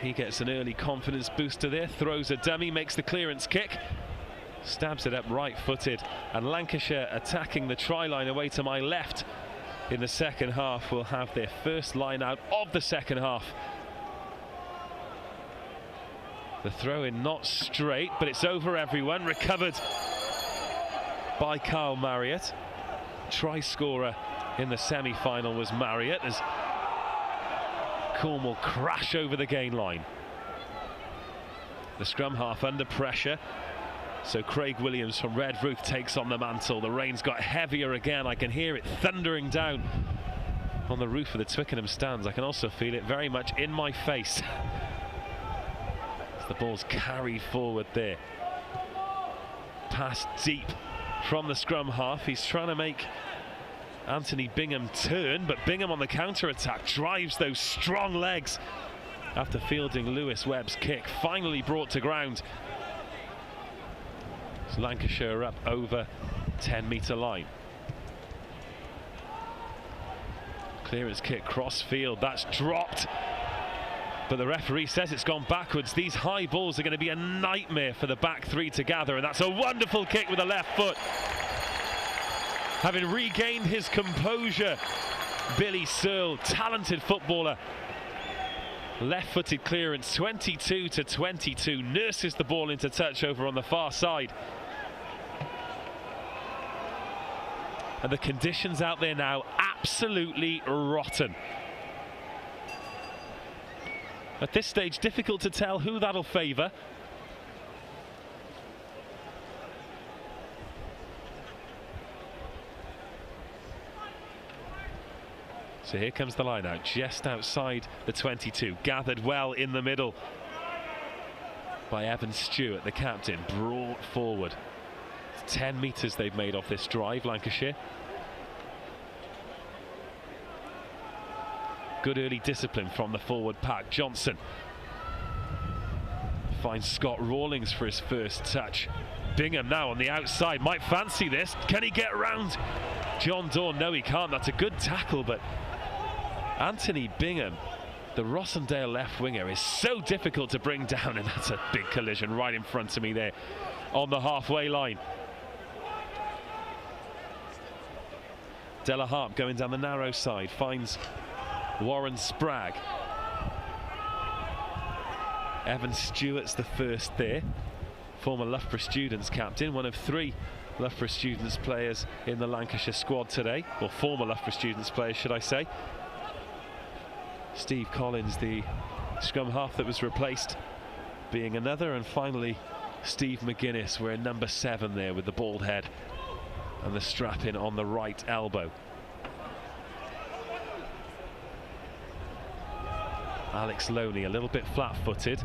S1: He gets an early confidence booster there, throws a dummy, makes the clearance kick, stabs it up right-footed, and Lancashire attacking the try line away to my left in the second half will have their first line out of the second half. The throw-in not straight, but it's over everyone, recovered by Kyle Marriott. Try scorer in the semi-final was Marriott, as Cornwall crash over the gain line. The scrum half under pressure, so Craig Williams from Redruth takes on the mantle. The rain's got heavier again. I can hear it thundering down on the roof of the Twickenham stands. I can also feel it very much in my face as the ball's carried forward there. Pass deep from the scrum half. He's trying to make Anthony Bingham turn, but Bingham on the counter-attack drives those strong legs after fielding Lewis Webb's kick. Finally brought to ground. So Lancashire up over 10-metre line. Clearance kick cross field, that's dropped, but the referee says it's gone backwards. These high balls are going to be a nightmare for the back three to gather, and that's a wonderful kick with the left foot. Having regained his composure, Billy Searle, talented footballer. Left-footed clearance, 22-22, nurses the ball into touch over on the far side. And the conditions out there now, absolutely rotten. At this stage, difficult to tell who that'll favour. So here comes the line out, just outside the 22, gathered well in the middle by Evan Stewart, the captain, brought forward. 10 metres they've made off this drive, Lancashire. Good early discipline from the forward pack. Johnson finds Scott Rawlings for his first touch. Bingham now on the outside, might fancy this. Can he get round John Dawn? No, he can't. That's a good tackle, but Anthony Bingham, the Rossendale left winger, is so difficult to bring down, and that's a big collision right in front of me there on the halfway line. Della Harp going down the narrow side, finds Warren Spragg. Evan Stewart's the first there, former Loughborough Students captain, one of 3 Loughborough Students players in the Lancashire squad today, or former Loughborough Students players, should I say. Steve Collins, the scrum half that was replaced, being another, and finally Steve McGuinness, wearing number 7 there with the bald head and the strap in on the right elbow. Alex Loney a little bit flat-footed.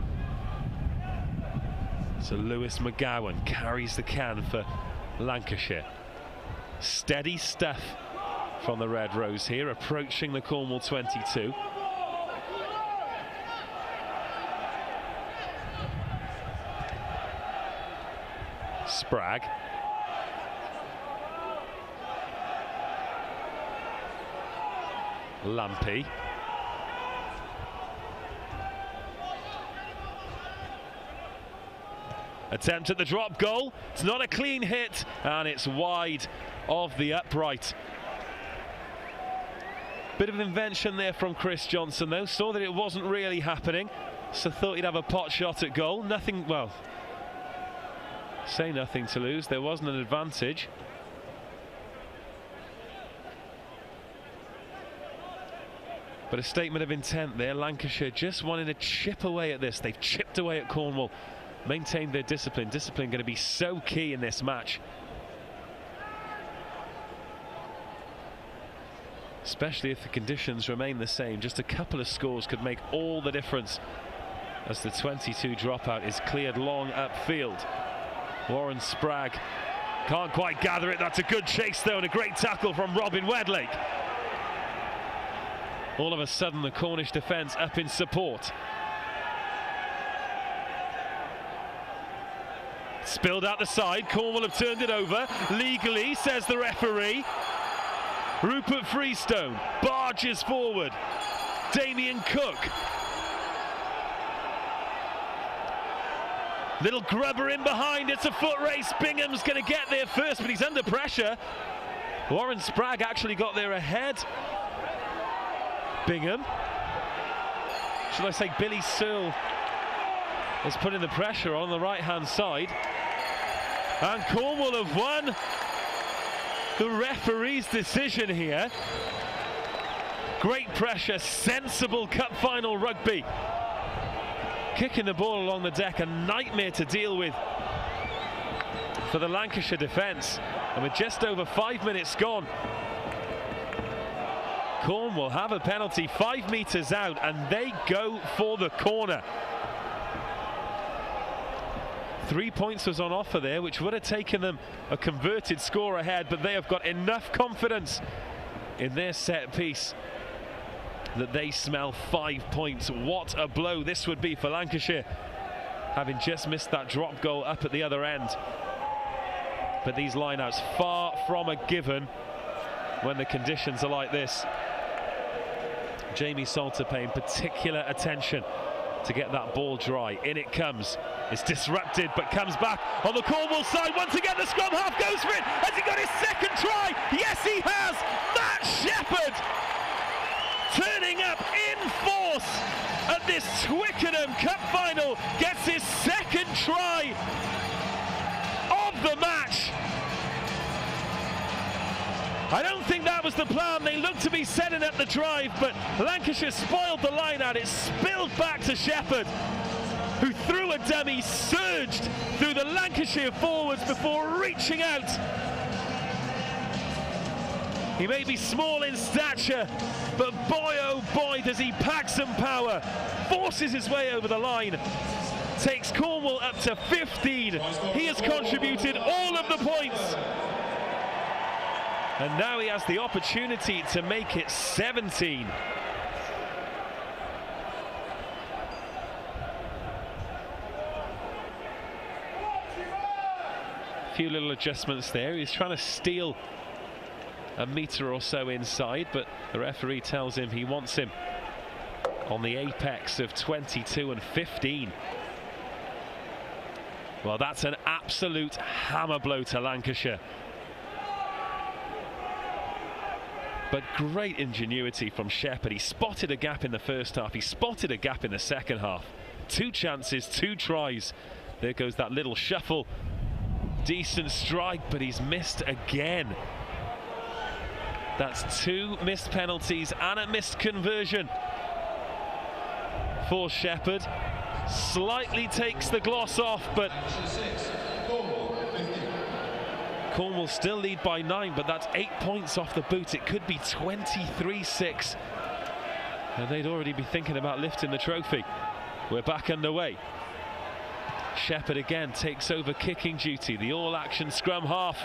S1: So Lewis McGowan carries the can for Lancashire. Steady stuff from the Red Rose here, approaching the Cornwall 22. Spragg. Lampy. Attempt at the drop goal. It's not a clean hit, and it's wide of the upright. Bit of an invention there from Chris Johnson, though. Saw that it wasn't really happening, so thought he'd have a pot shot at goal. Nothing, well, say nothing to lose. There wasn't an advantage. But a statement of intent there. Lancashire just wanting to chip away at this. They've chipped away at Cornwall, maintained their discipline. Discipline going to be so key in this match, especially if the conditions remain the same. Just a couple of scores could make all the difference as the 22 dropout is cleared long upfield. Warren Spragg can't quite gather it. That's a good chase though, and a great tackle from Robin Wedlake. All of a sudden the Cornish defence up in support. Spilled out the side. Cornwall have turned it over legally, says the referee. Rupert Freestone barges forward. Damien Cook. Little grubber in behind. It's a foot race. Bingham's going to get there first, but he's under pressure. Warren Spragg actually got there ahead. Bingham. Should I say Billy Searle is putting the pressure on the right-hand side. And Cornwall have won. The referee's decision here. Great pressure, sensible cup final rugby. Kicking the ball along the deck, a nightmare to deal with for the Lancashire defence. And with just over 5 minutes gone, Cornwall have a penalty 5 metres out, and they go for the corner. 3 points was on offer there, which would have taken them a converted score ahead, but they have got enough confidence in their set piece that they smell 5 points. What a blow this would be for Lancashire, having just missed that drop goal up at the other end. But these lineouts far from a given when the conditions are like this. Jamie Salter paying particular attention to get that ball dry. In it comes. It's disrupted, but comes back on the Cornwall side. Once again, the scrum half goes for it. Has he got his second try? Yes, he has. Matt Shepherd turning up in force at this Twickenham Cup Final. Gets his second try of the match. I don't think that was the plan. They looked to be setting up the drive, but Lancashire spoiled the line out. It spilled back to Shepherd, who threw a dummy, surged through the Lancashire forwards before reaching out He may be small in stature, but boy oh boy does he pack some power. Forces his way over the line, takes Cornwall up to 15. He has contributed all of the points. And now he has the opportunity to make it 17. A few little adjustments there. He's trying to steal a metre or so inside, but the referee tells him he wants him on the apex of 22 and 15. Well, that's an absolute hammer blow to Lancashire. But great ingenuity from Shepherd. He spotted a gap in the first half. He spotted a gap in the second half. 2 chances, 2 tries. There goes that little shuffle. Decent strike, but he's missed again. That's 2 missed penalties and a missed conversion for Shepherd. Slightly takes the gloss off, but Cornwall still lead by 9, but that's 8 points off the boot. It could be 23-6. And they'd already be thinking about lifting the trophy. We're back underway. Shepherd again takes over kicking duty, the all-action scrum half.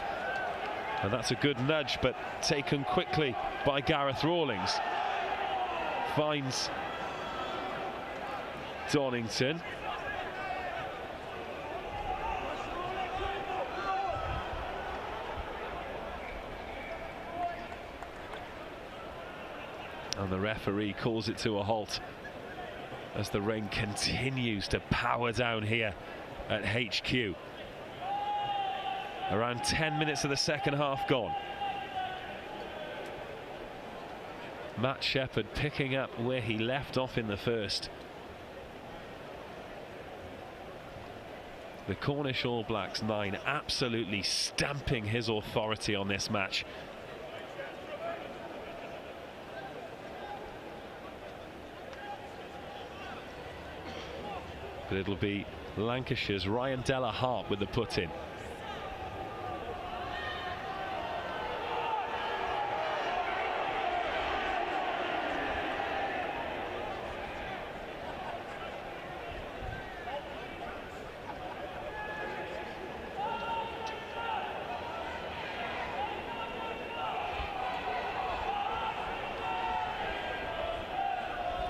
S1: And that's a good nudge, but taken quickly by Gareth Rawlings. Finds Donington. And the referee calls it to a halt as the rain continues to power down here at HQ. Around 10 minutes of the second half gone. Matt Shepherd picking up where he left off in the first. The Cornish All Blacks 9 absolutely stamping his authority on this match. But it'll be Lancashire's Ryan Della Hart with the put-in.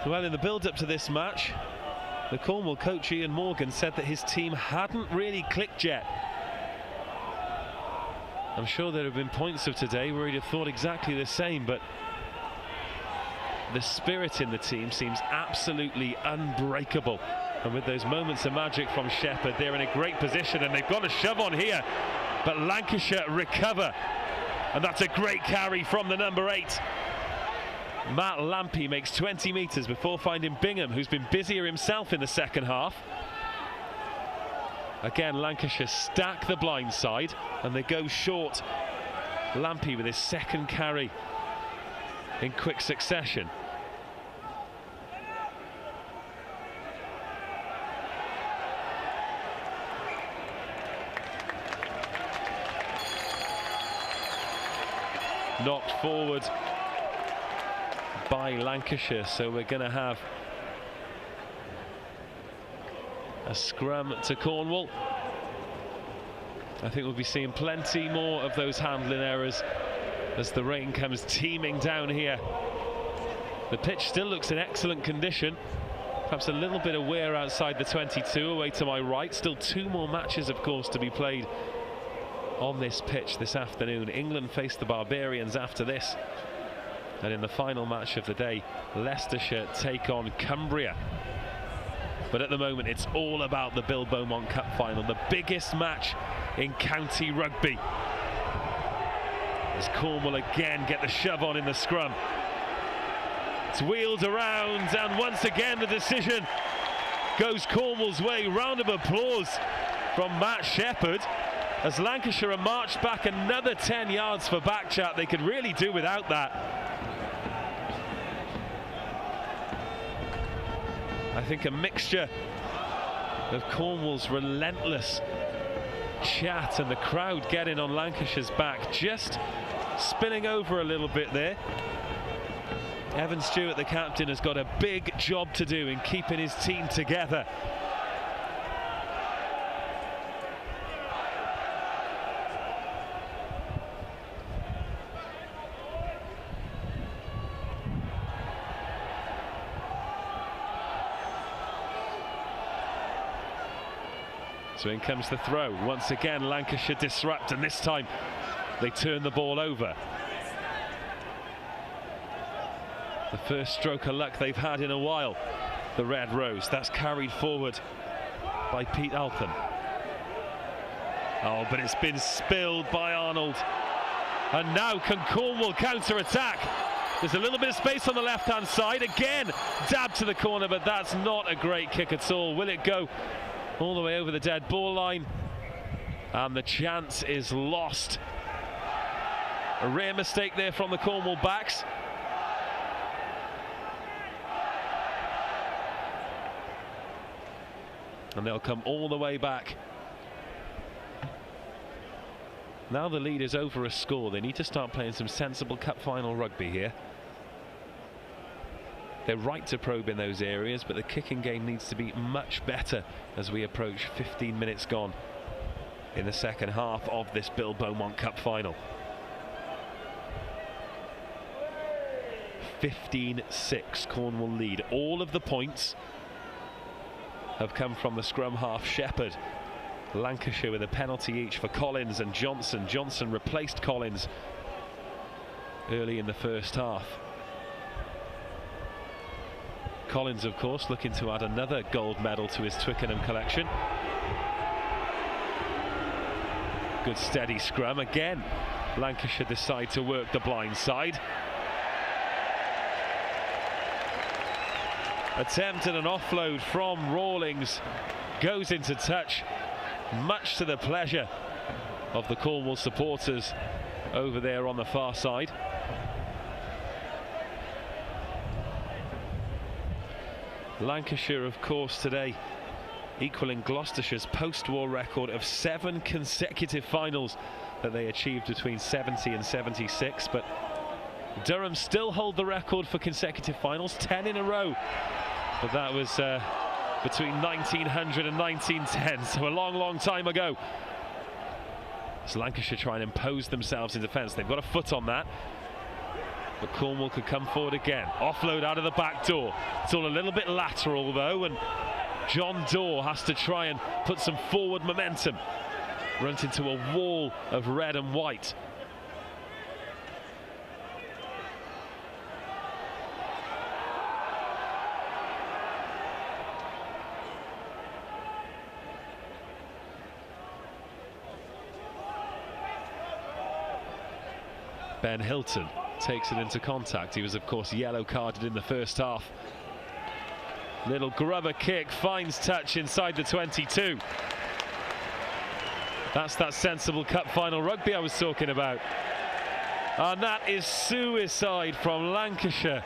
S1: Well, in the build-up to this match, the Cornwall coach Ian Morgan said that his team hadn't really clicked yet. I'm sure there have been points of today where he'd have thought exactly the same, but the spirit in the team seems absolutely unbreakable. And with those moments of magic from Shepherd, they're in a great position and they've got a shove on here. But Lancashire recover. And that's a great carry from the number 8. Matt Lampy makes 20 metres before finding Bingham, who's been busier himself in the second half. Again, Lancashire stack the blind side and they go short. Lampy with his second carry in quick succession. Knocked forward by Lancashire, so we're going to have a scrum to Cornwall. I think we'll be seeing plenty more of those handling errors as the rain comes teeming down here. The pitch still looks in excellent condition. Perhaps a little bit of wear outside the 22 away to my right. Still 2 more matches, of course, to be played on this pitch this afternoon. England face the Barbarians after this. And in the final match of the day, Leicestershire take on Cumbria. But at the moment, it's all about the Beaumont Cup Final, the biggest match in county rugby. As Cornwall again get the shove on in the scrum. It's wheeled around, and once again the decision goes Cornwall's way. Round of applause from Matt Shepherd. As Lancashire are marched back another 10 yards for back chat. They could really do without that. I think a mixture of Cornwall's relentless chat and the crowd getting on Lancashire's back just spinning over a little bit there. Evan Stewart, the captain, has got a big job to do in keeping his team together. So in comes the throw. Once again, Lancashire disrupt, and this time they turn the ball over. The first stroke of luck they've had in a while, the Red Rose. That's carried forward by Pete Alpen. Oh, but it's been spilled by Arnold. And now can Cornwall counter-attack? There's a little bit of space on the left-hand side. Again, dab to the corner, but that's not a great kick at all. Will it go all the way over the dead ball line? And the chance is lost. A rare mistake there from the Cornwall backs. And they'll come all the way back. Now the lead is over a score. They need to start playing some sensible cup final rugby here. They're right to probe in those areas, but the kicking game needs to be much better as we approach 15 minutes gone in the second half of this Beaumont Cup Final. 15-6 Cornwall lead. All of the points have come from the scrum half Shepherd. Lancashire with a penalty each for Collins and Johnson. Johnson replaced Collins early in the first half. Collins, of course, looking to add another gold medal to his Twickenham collection. Good steady scrum. Again, Lancashire decide to work the blind side. Attempt at an offload from Rawlings, goes into touch, much to the pleasure of the Cornwall supporters over there on the far side. Lancashire, of course, today equaling Gloucestershire's post-war record of 7 consecutive finals that they achieved between 70 and 76, but Durham still hold the record for consecutive finals, 10 in a row. But that was between 1900 and 1910, so a long, long time ago. As Lancashire try and impose themselves in defence, they've got a foot on that. But Cornwall could come forward again. Offload out of the back door. It's all a little bit lateral though, and John Daw has to try and put some forward momentum. Runs into a wall of red and white. Ben Hilton takes it into contact. He was, of course, yellow carded in the first half. Little grubber kick, finds touch inside the 22. That's that sensible cup final rugby I was talking about. And that is suicide from Lancashire.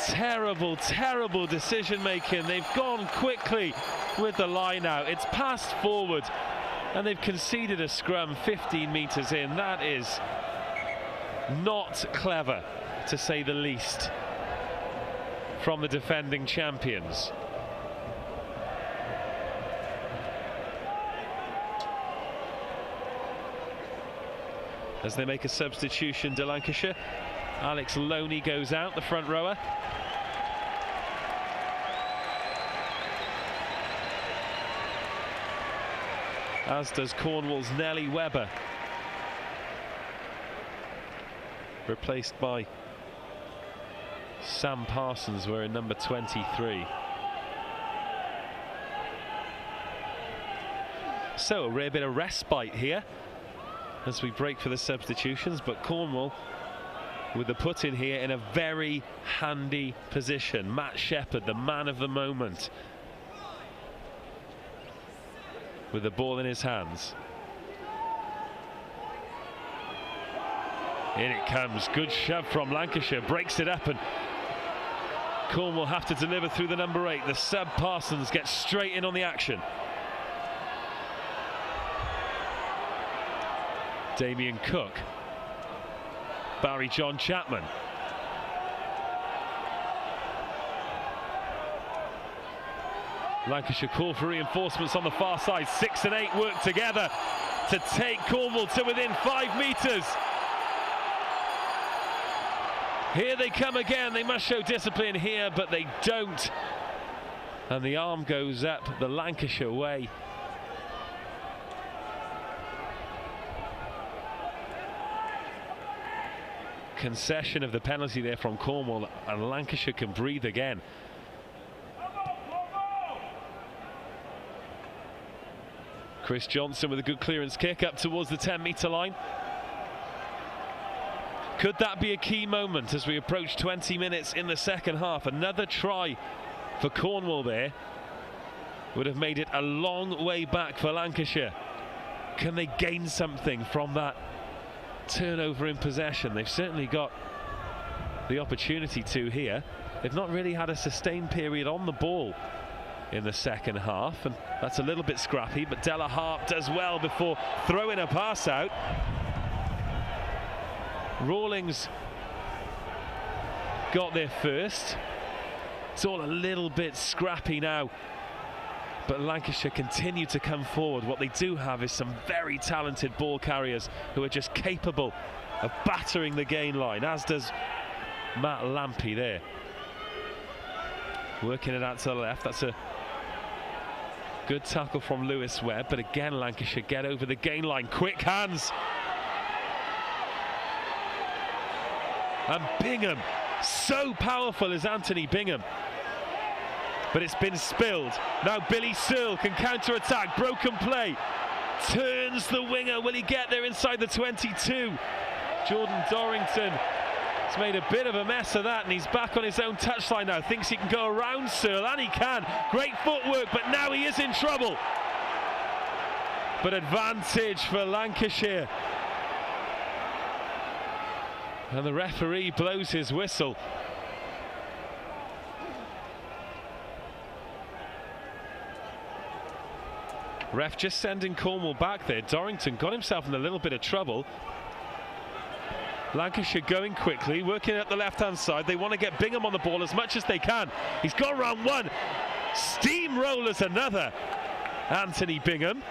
S1: Terrible, terrible decision making. They've gone quickly with the line out. It's passed forward. And they've conceded a scrum 15 metres in. That is not clever, to say the least, from the defending champions. As they make a substitution to Lancashire, Alex Loney goes out, the front rower. As does Cornwall's Nellie Webber, replaced by Sam Parsons wearing number 23. So a rare bit of respite here as we break for the substitutions, but Cornwall with the put in here in a very handy position. Matt Shepherd, the man of the moment, with the ball in his hands. In it comes, good shove from Lancashire, breaks it up, and Cornwall have to deliver through the number 8. The sub Parsons gets straight in on the action. Damien Cook. Barry John Chapman. Lancashire call for reinforcements on the far side. 6 and 8 work together to take Cornwall to within 5 metres. Here they come again. They must show discipline here, but they don't. And the arm goes up the Lancashire way. Concession of the penalty there from Cornwall, and Lancashire can breathe again. Chris Johnson with a good clearance kick up towards the 10-metre line. Could that be a key moment as we approach 20 minutes in the second half? Another try for Cornwall there would have made it a long way back for Lancashire. Can they gain something from that turnover in possession? They've certainly got the opportunity to here. They've not really had a sustained period on the ball in the second half, and that's a little bit scrappy, but Della Harp does well before throwing a pass out. Rawlings got there first. It's all a little bit scrappy now, but Lancashire continue to come forward. What they do have is some very talented ball carriers who are just capable of battering the gain line, as does Matt Lampy there. Working it out to the left. That's a good tackle from Lewis Webb, but again Lancashire get over the gain line. Quick hands. And Bingham, so powerful is Anthony Bingham. But it's been spilled. Now Billy Searle can counter-attack. Broken play. Turns the winger. Will he get there inside the 22? Jordan Dorrington has made a bit of a mess of that, and he's back on his own touchline now. Thinks he can go around Searle, and he can. Great footwork, but now he is in trouble. But advantage for Lancashire. And the referee blows his whistle. Ref just sending Cornwall back there. Dorrington got himself in a little bit of trouble. Lancashire going quickly, working at the left-hand side. They want to get Bingham on the ball as much as they can. He's got round one. Steamrollers another. Anthony Bingham.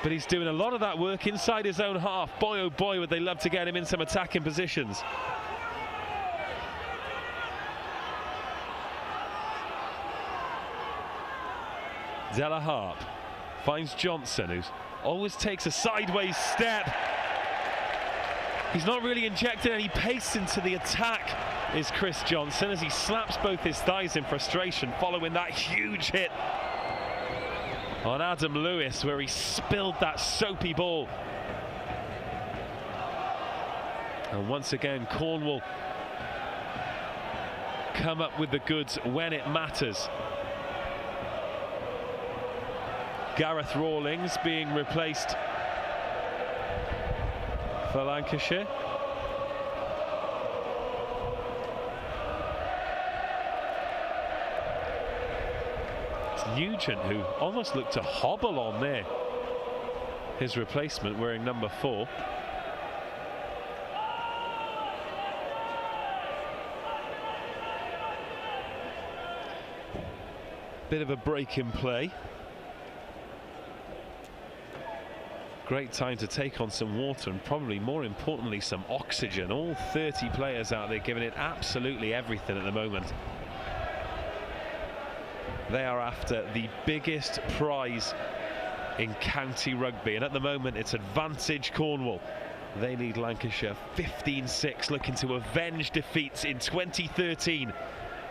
S1: But he's doing a lot of that work inside his own half. Boy, oh boy, would they love to get him in some attacking positions. Della Harp finds Johnson, who always takes a sideways step. He's not really injecting any pace into the attack, is Chris Johnson, as he slaps both his thighs in frustration following that huge hit on Adam Lewis, where he spilled that soapy ball. And once again, Cornwall come up with the goods when it matters. Gareth Rawlings being replaced for Lancashire. It's Nugent, who almost looked to hobble on there. His replacement wearing number 4. Bit of a break in play. Great time to take on some water, and probably more importantly some oxygen. All 30 players out there giving it absolutely everything at the moment. They are after the biggest prize in county rugby, and at the moment it's advantage Cornwall. They lead Lancashire 15-6, looking to avenge defeats in 2013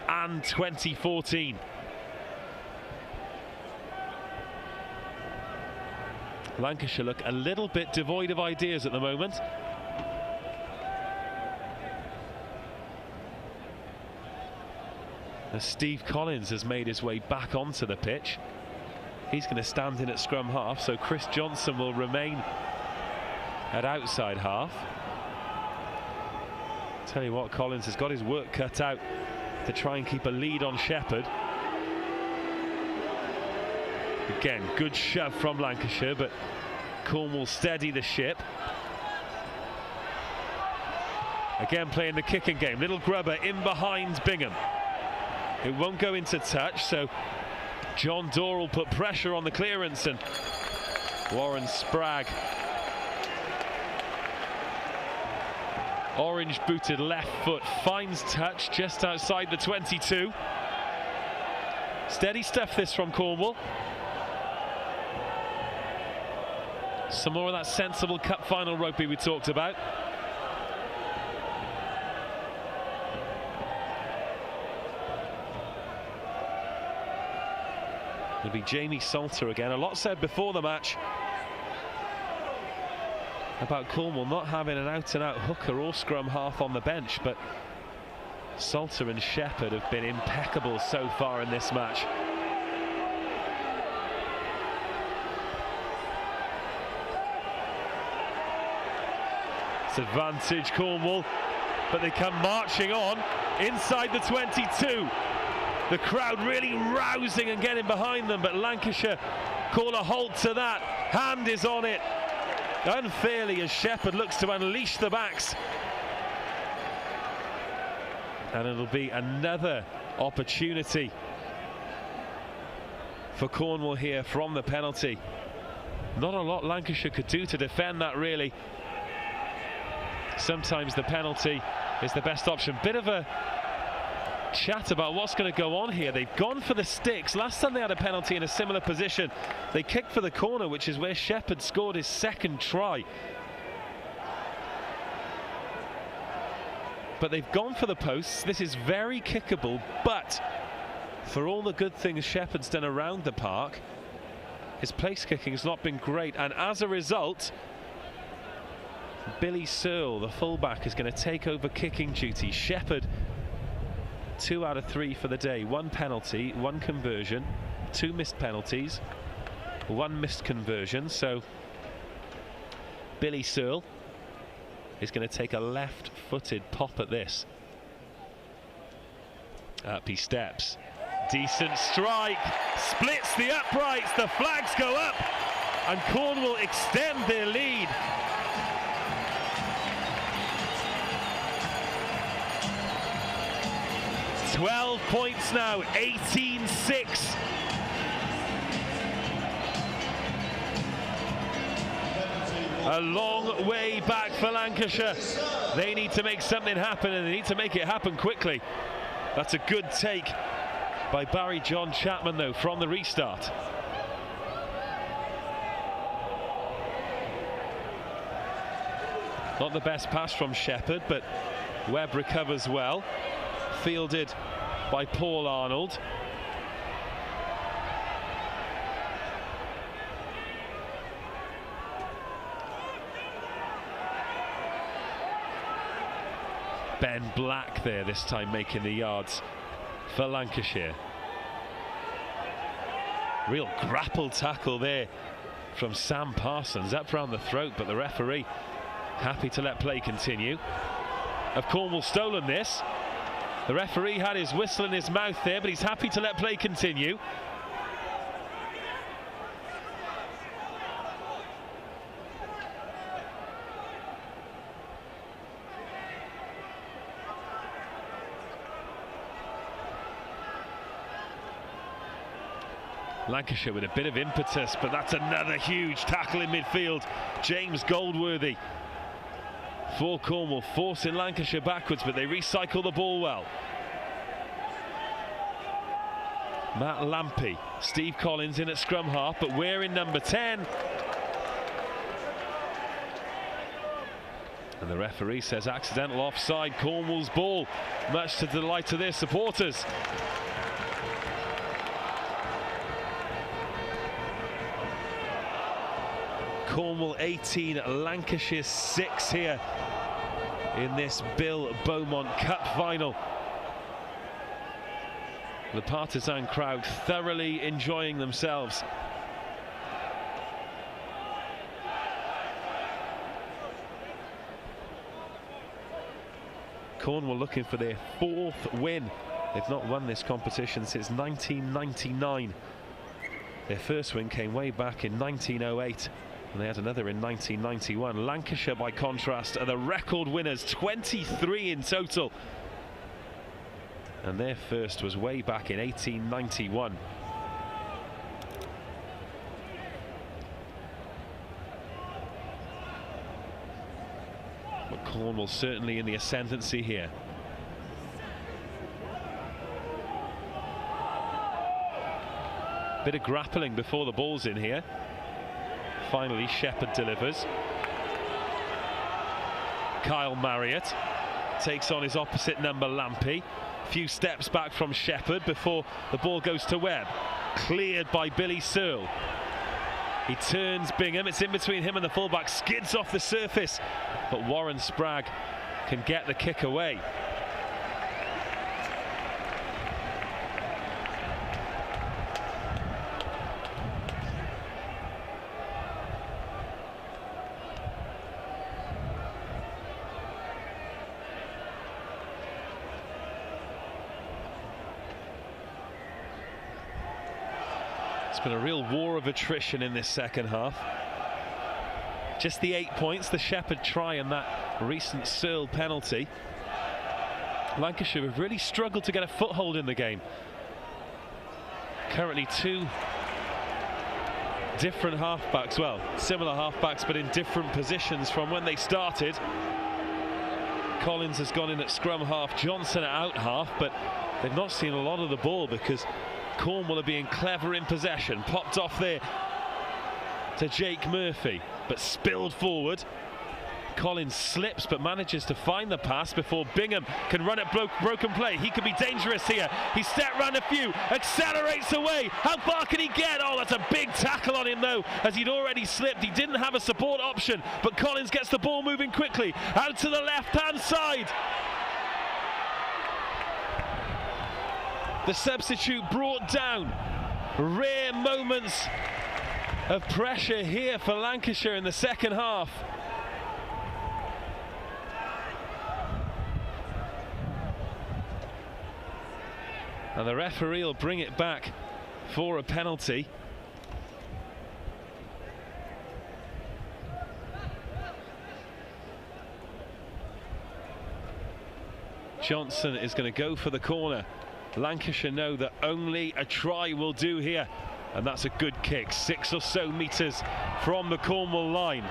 S1: and 2014. Lancashire look a little bit devoid of ideas at the moment. As Steve Collins has made his way back onto the pitch. He's going to stand in at scrum half, so Chris Johnson will remain at outside half. Tell you what, Collins has got his work cut out to try and keep a lead on Shepherd. Again, good shove from Lancashire, but Cornwall steady the ship. Again playing the kicking game. Little grubber in behind Bingham. It won't go into touch, so John Dorrell put pressure on the clearance, and Warren Spragg, orange booted left foot, finds touch just outside the 22. Steady stuff this from Cornwall. Some more of that sensible cup final rugby we talked about. It'll be Jamie Salter again. A lot said before the match about Cornwall not having an out-and-out hooker or scrum half on the bench, but Salter and Shepherd have been impeccable so far in this match. It's advantage Cornwall, but they come marching on inside the 22. The crowd really rousing and getting behind them, but Lancashire call a halt to that. Hand is on it unfairly as Shepherd looks to unleash the backs. And it'll be another opportunity for Cornwall here from the penalty. Not a lot Lancashire could do to defend that, really. Sometimes the penalty is the best option. Bit of a chat about what's going to go on here. They've gone for the sticks. Last time they had a penalty in a similar position, they kicked for the corner, which is where Shepherd scored his second try. But they've gone for the posts. This is very kickable, but for all the good things Shepherd's done around the park, his place kicking has not been great, and as a result, Billy Searle, the fullback, is going to take over kicking duty. Shepherd 2 out of 3 for the day. 1 penalty, 1 conversion, 2 missed penalties, 1 missed conversion. So Billy Searle is going to take a left-footed pop at this. Up he steps. Decent strike. Splits the uprights. The flags go up, and Cornwall extend their lead. "12 points now, 18-6. A long way back for Lancashire. They need to make something happen, and they need to make it happen quickly. That's a good take by Barry John Chapman, though, from the restart. Not the best pass from Shepherd, but Webb recovers well. Fielded by Paul Arnold. Ben Black there this time making the yards for Lancashire. Real grapple tackle there from Sam Parsons, up round the throat, but the referee happy to let play continue. Have Cornwall stolen this? The referee had his whistle in his mouth there, but he's happy to let play continue. Lancashire with a bit of impetus, but that's another huge tackle in midfield. James Goldworthy for Cornwall, forcing Lancashire backwards, but they recycle the ball well. Matt Lampy, Steve Collins in at scrum half, but we're in number 10. And the referee says accidental offside, Cornwall's ball, much to the delight of their supporters. Cornwall 18, Lancashire 6 here in this Bill Beaumont Cup Final. The partisan crowd thoroughly enjoying themselves. Cornwall looking for their 4th win. They've not won this competition since 1999. Their first win came way back in 1908. And they had another in 1991. Lancashire, by contrast, are the record winners, 23 in total. And their first was way back in 1891. But Cornwall certainly in the ascendancy here. Bit of grappling before the ball's in here. Finally, Shepherd delivers. Kyle Marriott takes on his opposite number, Lampy. Few steps back from Shepherd before the ball goes to Webb. Cleared by Billy Searle. He turns Bingham, it's in between him and the fullback, skids off the surface, but Warren Spragg can get the kick away. It's been a real war of attrition in this second half. Just the 8 points, the Shepherd try and that recent Searle penalty. Lancashire have really struggled to get a foothold in the game. Currently two different halfbacks, well, similar halfbacks but in different positions from when they started. Collins has gone in at scrum half, Johnson at out half, but they've not seen a lot of the ball because Cornwall are being clever in possession. Popped off there to Jake Murphy, but spilled forward. Collins slips but manages to find the pass before Bingham can run at broken play. He could be dangerous here. He stepped round a few, accelerates away. How far can he get? Oh, that's a big tackle on him though, as he'd already slipped. He didn't have a support option, but Collins gets the ball moving quickly out to the left-hand side. The substitute brought down. Rare moments of pressure here for Lancashire in the second half. And the referee will bring it back for a penalty. Johnson is going to go for the corner. Lancashire know that only a try will do here, and that's a good kick, 6 or so metres from the Cornwall line.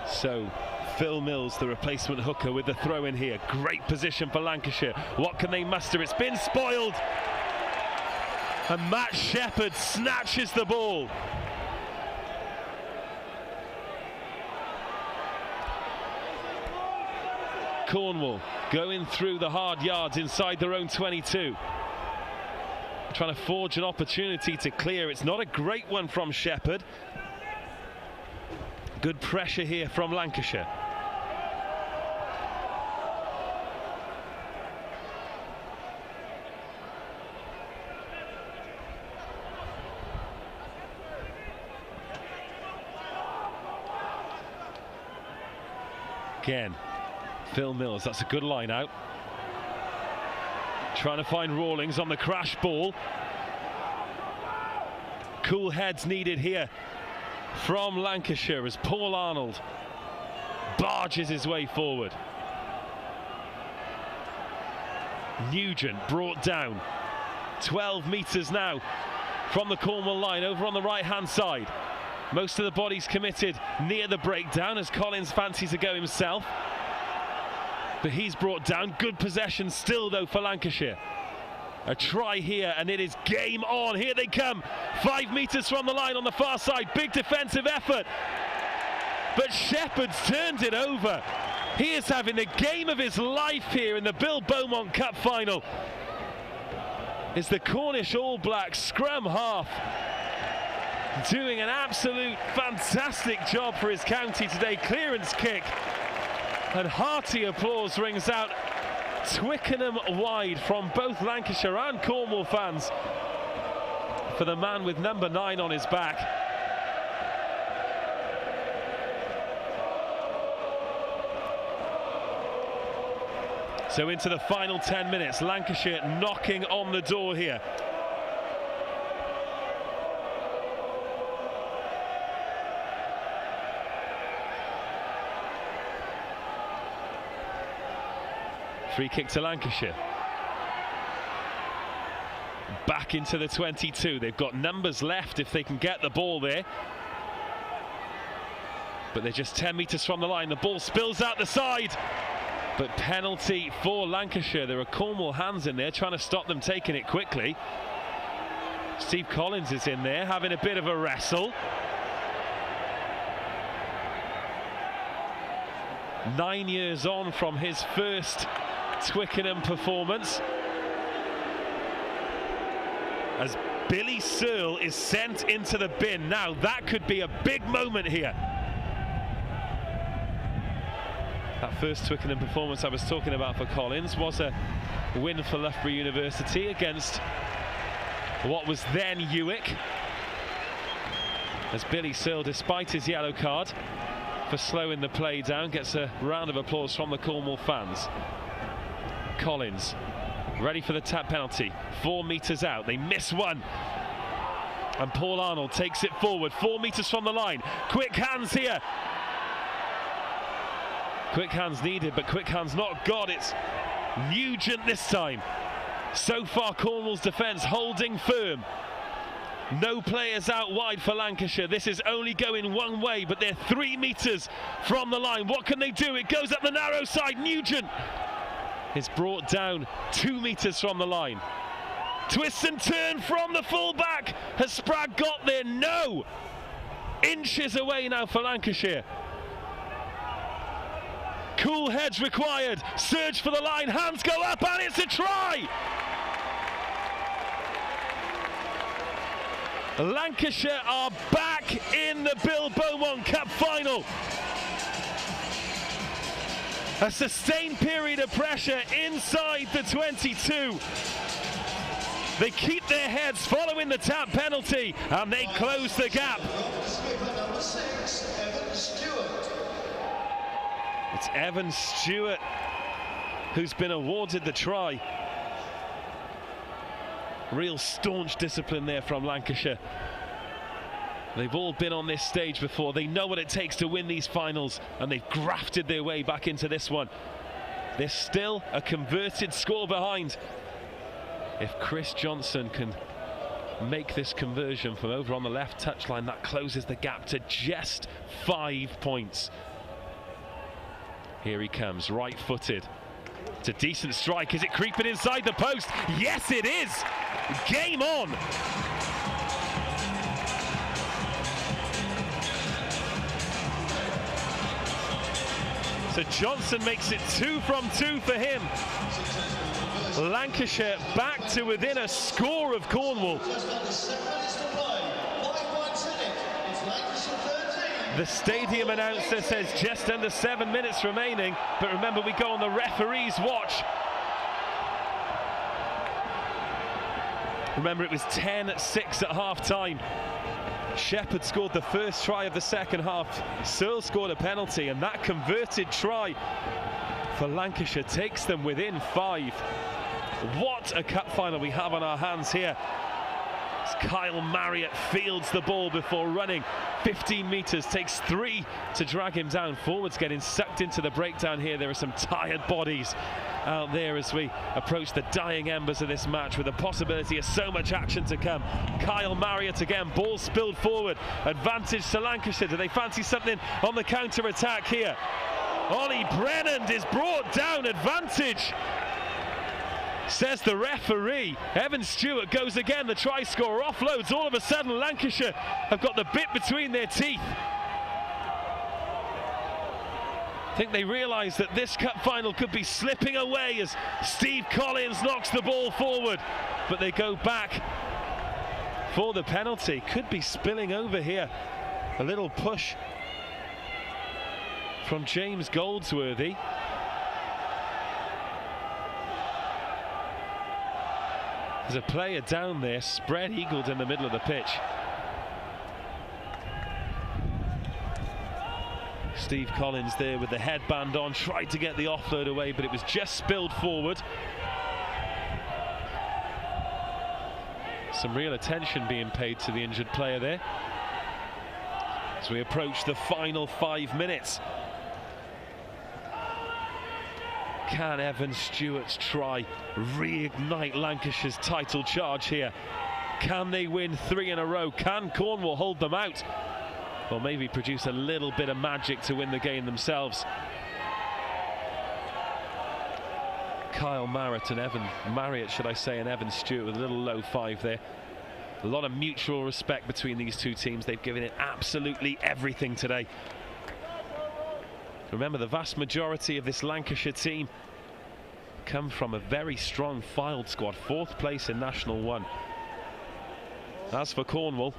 S1: So Phil Mills, the replacement hooker, with the throw in here. Great position for Lancashire. What can they muster? It's been spoiled. And Matt Shepherd snatches the ball. Cornwall going through the hard yards inside their own 22. Trying to forge an opportunity to clear. It's not a great one from Shepherd. Good pressure here from Lancashire. Again, Phil Mills, that's a good line out. Trying to find Rawlings on the crash ball. Cool heads needed here from Lancashire as Paul Arnold barges his way forward. Nugent brought down. 12 metres now from the Cornwall line over on the right hand side. Most of the bodies committed near the breakdown as Collins fancies to go himself, but he's brought down. Good possession still though for Lancashire. A try here and it is game on. Here they come, 5 metres from the line on the far side. Big defensive effort, but Shepherd's turned it over. He is having the game of his life here in the Beaumont Cup Final. It's the Cornish All Blacks scrum half doing an absolute fantastic job for his county today. Clearance kick and hearty applause rings out Twickenham wide from both Lancashire and Cornwall fans for the man with number 9 on his back. So into the final 10 minutes, Lancashire knocking on the door here. Free kick to Lancashire. Back into the 22. They've got numbers left if they can get the ball there. But they're just 10 metres from the line. The ball spills out the side. But penalty for Lancashire. There are Cornwall hands in there trying to stop them taking it quickly. Steve Collins is in there having a bit of a wrestle. 9 years on from his first Twickenham performance, as Billy Searle is sent into the bin. Now that could be a big moment here. That first Twickenham performance I was talking about for Collins was a win for Loughborough University against what was then Uwick, as Billy Searle, despite his yellow card for slowing the play down, gets a round of applause from the Cornwall fans. Collins ready for the tap penalty, 4 metres out, they miss one, and Paul Arnold takes it forward, 4 metres from the line. Quick hands here, quick hands needed, but quick hands not got. It's Nugent this time. So far Cornwall's defence holding firm. No players out wide for Lancashire. This is only going one way, but they're 3 metres from the line. What can they do? It goes up the narrow side. Nugent is brought down 2 metres from the line. Twist and turn from the full-back. Has Sprague got there? No! Inches away now for Lancashire. Cool heads required. Surge for the line. Hands go up and it's a try! Lancashire are back in the Beaumont Cup Final. A sustained period of pressure inside the 22. They keep their heads following the tap penalty and they close the gap. It's Evan Stewart who's been awarded the try. Real staunch discipline there from Lancashire. They've all been on this stage before. They know what it takes to win these finals, and they've grafted their way back into this one. There's still a converted score behind. If Chris Johnson can make this conversion from over on the left touchline, that closes the gap to just 5 points. Here he comes, right-footed. It's a decent strike. Is it creeping inside the post? Yes, it is! Game on! So Johnson makes it 2 from 2 for him. Lancashire back to within a score of Cornwall. The stadium announcer says just under 7 minutes remaining, but remember we go on the referee's watch. Remember it was 10-6 at half-time. Shepherd scored the first try of the second half. Searle scored a penalty, and that converted try for Lancashire takes them within 5. What a cup final we have on our hands here. As Kyle Marriott fields the ball before running 15 metres, takes 3 to drag him down. Forwards getting sucked into the breakdown here. There are some tired bodies out there as we approach the dying embers of this match, with the possibility of so much action to come. Kyle Marriott again, ball spilled forward, advantage to Lancashire. Do they fancy something on the counter-attack here? Ollie Brennan is brought down, advantage, says the referee. Evan Stewart goes again, the try scorer offloads. All of a sudden Lancashire have got the bit between their teeth. I think they realise that this cup final could be slipping away as Steve Collins knocks the ball forward, but they go back for the penalty. Could be spilling over here. A little push from James Goldsworthy. There's a player down there, spread-eagled in the middle of the pitch. Steve Collins there with the headband on, tried to get the offload away, but it was just spilled forward. Some real attention being paid to the injured player there as we approach the final 5 minutes. Can Evan Stewart's try reignite Lancashire's title charge here? Can they win 3 in a row? Can Cornwall hold them out? Or maybe produce a little bit of magic to win the game themselves? Kyle Marriott and Evan Stewart with a little low 5 there. A lot of mutual respect between these two teams. They've given it absolutely everything today. Remember, the vast majority of this Lancashire team come from a very strong Fylde squad, 4th place in National 1. As for Cornwall,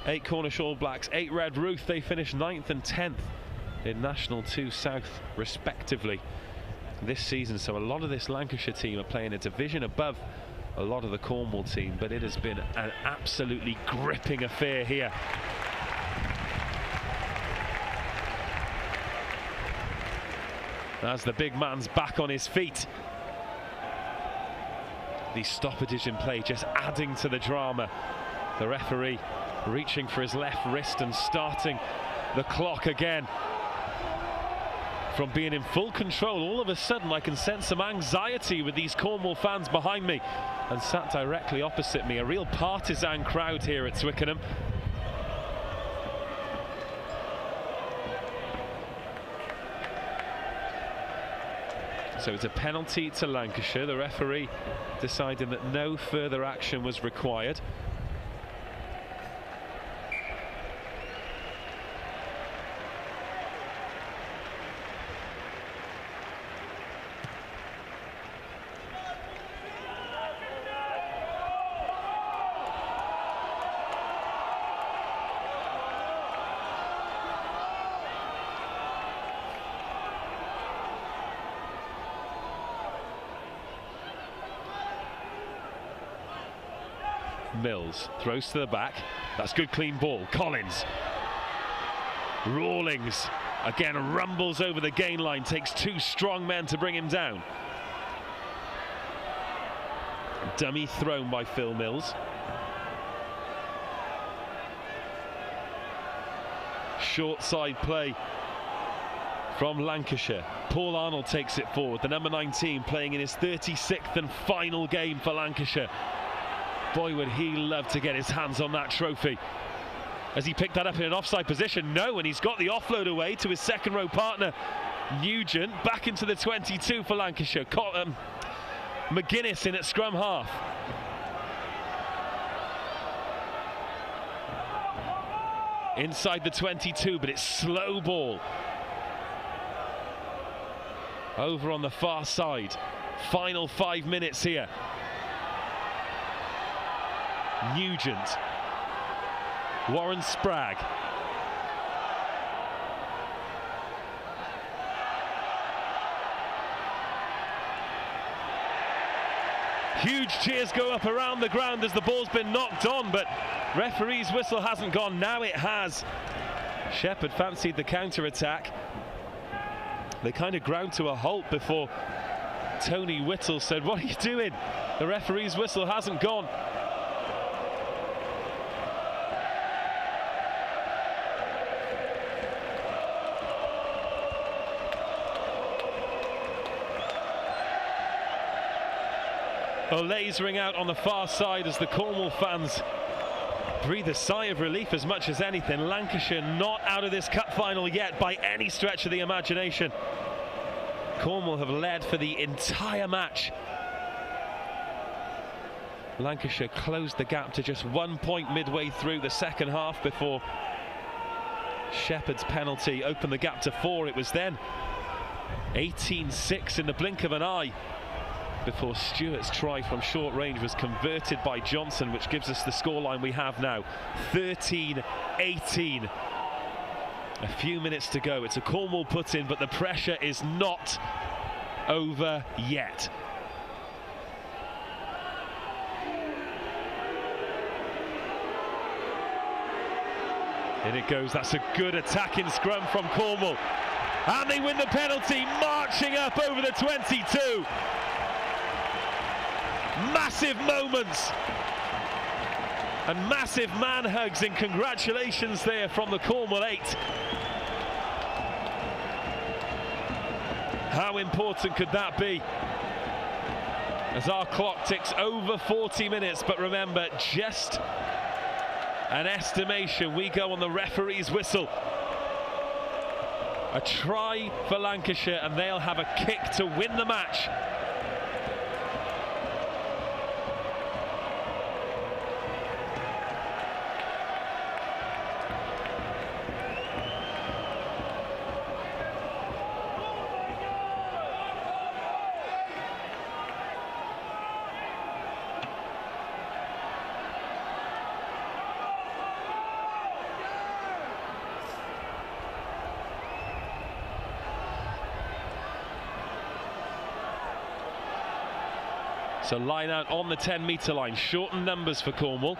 S1: 8 Cornish All Blacks, 8 Red Ruth, they finished 9th and 10th in National 2 South respectively this season. So a lot of this Lancashire team are playing a division above a lot of the Cornwall team, but it has been an absolutely gripping affair here. As the big man's back on his feet. The stoppage in play just adding to the drama. The referee reaching for his left wrist and starting the clock again. From being in full control, all of a sudden I can sense some anxiety with these Cornwall fans behind me, and sat directly opposite me, a real partisan crowd here at Twickenham. So it's a penalty to Lancashire, the referee deciding that no further action was required. Mills throws to the back. That's good clean ball. Collins. Rawlings again rumbles over the gain line, takes 2 strong men to bring him down. Dummy thrown by Phil Mills. Short side play from Lancashire. Paul Arnold takes it forward, the number 19, playing in his 36th and final game for Lancashire. Boy, would he love to get his hands on that trophy. Has he picked that up in an offside position? No, and he's got the offload away to his second row partner, Nugent, back into the 22 for Lancashire. McGuinness in at scrum half. Inside the 22, but it's slow ball. Over on the far side. Final 5 minutes here. Nugent, Warren Spragg, huge cheers go up around the ground as the ball's been knocked on, but referee's whistle hasn't gone. Now it has. Shepherd fancied the counter-attack. They kind of ground to a halt before Tony Whittle said, "What are you doing?" The referee's whistle hasn't gone. Olays ring out on the far side as the Cornwall fans breathe a sigh of relief as much as anything. Lancashire not out of this cup final yet by any stretch of the imagination. Cornwall have led for the entire match. Lancashire closed the gap to just 1 point midway through the second half before Shepherd's penalty opened the gap to 4. It was then 18-6 in the blink of an eye before Stewart's try from short range was converted by Johnson, which gives us the scoreline we have now, 13-18. A few minutes to go. It's a Cornwall put-in, but the pressure is not over yet. In it goes, that's a good attacking scrum from Cornwall. And they win the penalty, marching up over the 22. Massive moments. And massive man hugs and congratulations there from the Cornwall 8. How important could that be? As our clock ticks over 40 minutes, but remember, just an estimation. We go on the referee's whistle. A try for Lancashire and they'll have a kick to win the match. So line out on the 10-metre line, shortened numbers for Cornwall.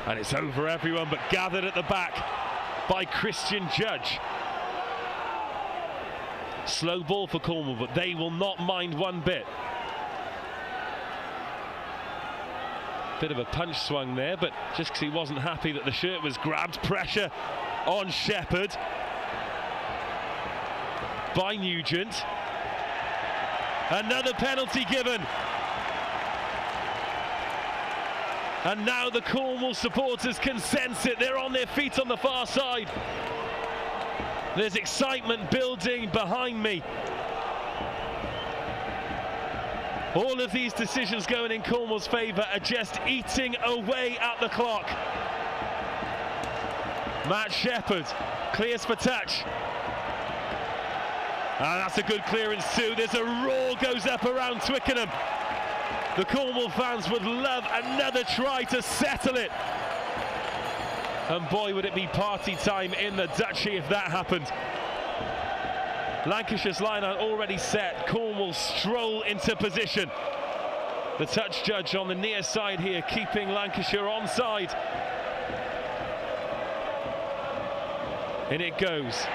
S1: And it's over everyone, but gathered at the back by Christian Judge. Slow ball for Cornwall, but they will not mind one bit. Bit of a punch swung there, but just because he wasn't happy that the shirt was grabbed. Pressure on Shepherd by Nugent. Another penalty given. And now the Cornwall supporters can sense it. They're on their feet on the far side. There's excitement building behind me. All of these decisions going in Cornwall's favour are just eating away at the clock. Matt Shepherd clears for touch. And that's a good clearance too. There's a roar goes up around Twickenham. The Cornwall fans would love another try to settle it. And boy, would it be party time in the Duchy if that happened. Lancashire's line-out already set. Cornwall stroll into position. The touch judge on the near side here, keeping Lancashire onside. In it goes.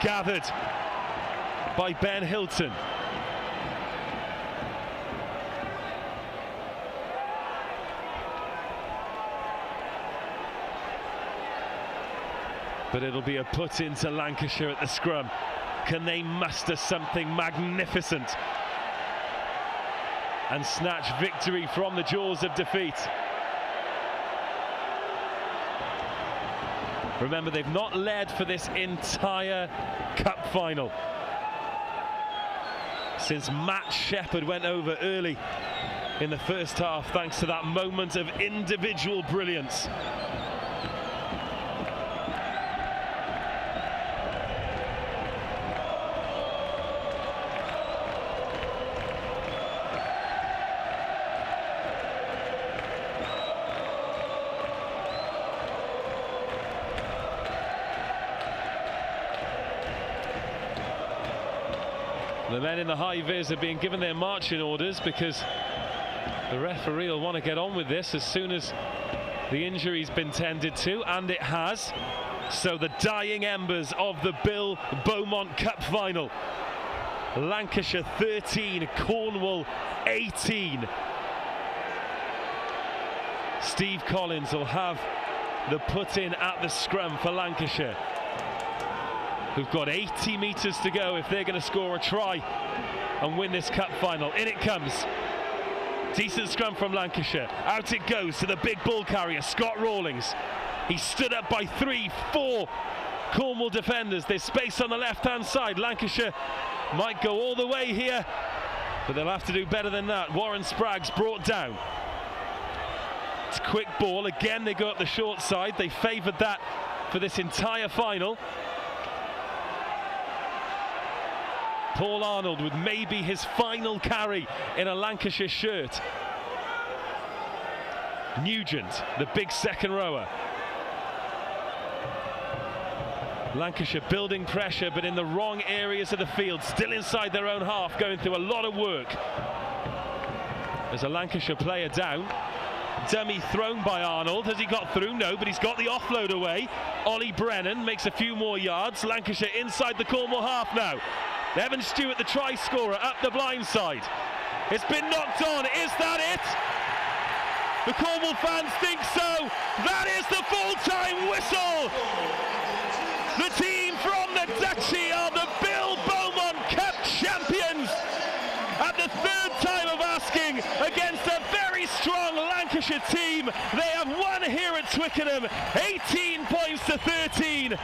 S1: Gathered by Ben Hilton. But it'll be a put into Lancashire at the scrum. Can they muster something magnificent and snatch victory from the jaws of defeat? Remember, they've not led for this entire cup final since Matt Shepherd went over early in the first half, thanks to that moment of individual brilliance. The men in the high vis are being given their marching orders because the referee will want to get on with this as soon as the injury's been tended to, and it has. So the dying embers of the Beaumont Cup Final. Lancashire 13, Cornwall 18. Steve Collins will have the put in at the scrum for Lancashire, who've got 80 metres to go if they're going to score a try and win this cup final. In it comes. Decent scrum from Lancashire. Out it goes to the big ball carrier, Scott Rawlings. He stood up by 3-4 Cornwall defenders. There's space on the left-hand side. Lancashire might go all the way here, but they'll have to do better than that. Warren Spragg's brought down. It's a quick ball. Again, they go up the short side. They favoured that for this entire final. Paul Arnold with maybe his final carry in a Lancashire shirt. Nugent, the big second rower. Lancashire building pressure, but in the wrong areas of the field, still inside their own half, going through a lot of work. There's a Lancashire player down. Dummy thrown by Arnold. Has he got through? No, but he's got the offload away. Ollie Brennan makes a few more yards. Lancashire inside the Cornwall half now. Evan Stewart, the try scorer, up the blind side. It's been knocked on. Is that it? The Cornwall fans think so. That is the full-time whistle. The team from the Duchy are the Beaumont Cup champions. At the third time of asking against a very strong Lancashire team, they have won here at Twickenham, 18 points to 13.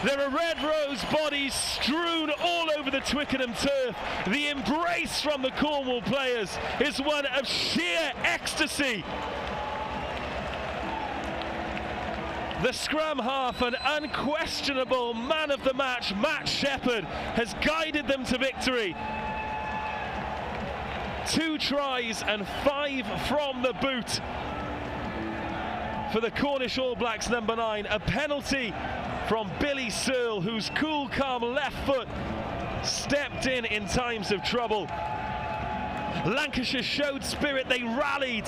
S1: There are red rose bodies strewn all over the Twickenham turf. The embrace from the Cornwall players is one of sheer ecstasy. The scrum half, an unquestionable man of the match, Matt Shepherd, has guided them to victory. 2 tries and 5 from the boot for the Cornish All Blacks number 9. A penalty from Billy Searle, whose cool, calm left foot stepped in times of trouble. Lancashire showed spirit, they rallied.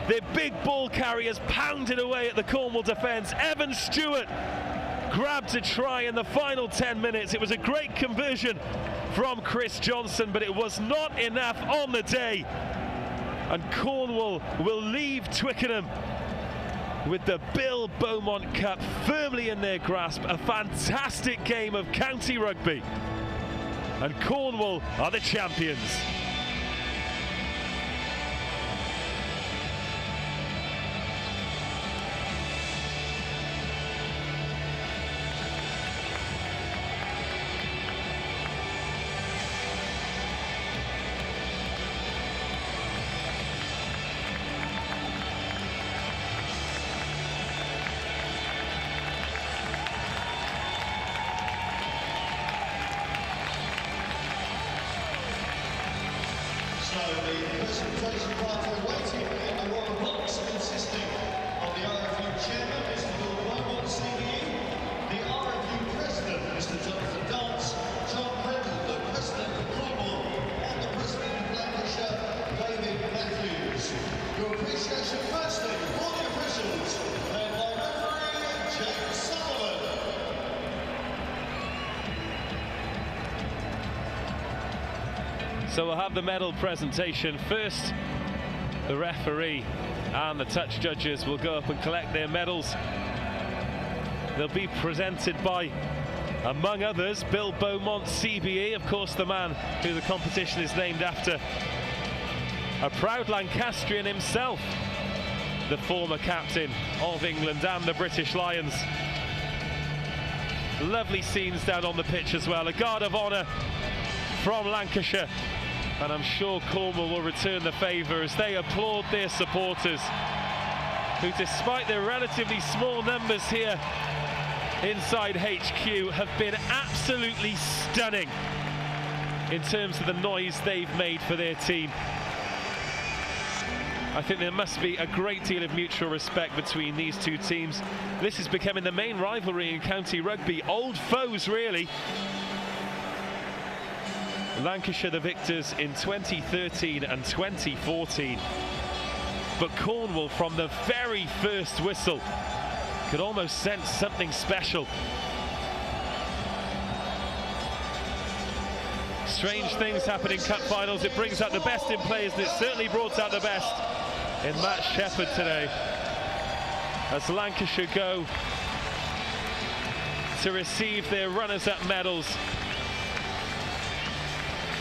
S1: Their big ball carriers pounded away at the Cornwall defence. Evan Stewart grabbed a try in the final 10 minutes. It was a great conversion from Chris Johnson, but it was not enough on the day. And Cornwall will leave Twickenham with the Bill Beaumont Cup firmly in their grasp. A fantastic game of county rugby. And Cornwall are the champions.
S5: So the presentation party waiting in the royal box, consisting of the RFU chairman, Mr. Bill Beaumont, CBE, the RFU president, Mr. Jonathan Dance, John Reynolds, the president of Cornwall, and the president of Lancashire, David Matthews. Your appreciation firstly for the officials, led by referee James Sullivan.
S1: So we'll have the medal presentation. First, the referee and the touch judges will go up and collect their medals. They'll be presented by, among others, Bill Beaumont, CBE, of course the man who the competition is named after. A proud Lancastrian himself, the former captain of England and the British Lions. Lovely scenes down on the pitch as well. A guard of honour from Lancashire. And I'm sure Cornwall will return the favour as they applaud their supporters, who, despite their relatively small numbers here inside HQ, have been absolutely stunning in terms of the noise they've made for their team. I think there must be a great deal of mutual respect between these two teams. This is becoming the main rivalry in county rugby. Old foes, really. Lancashire the victors in 2013 and 2014. But Cornwall, from the very first whistle, could almost sense something special. Strange things happen in cup finals. It brings out the best in players, and it certainly brought out the best in Matt Shepherd today. As Lancashire go to receive their runners-up medals.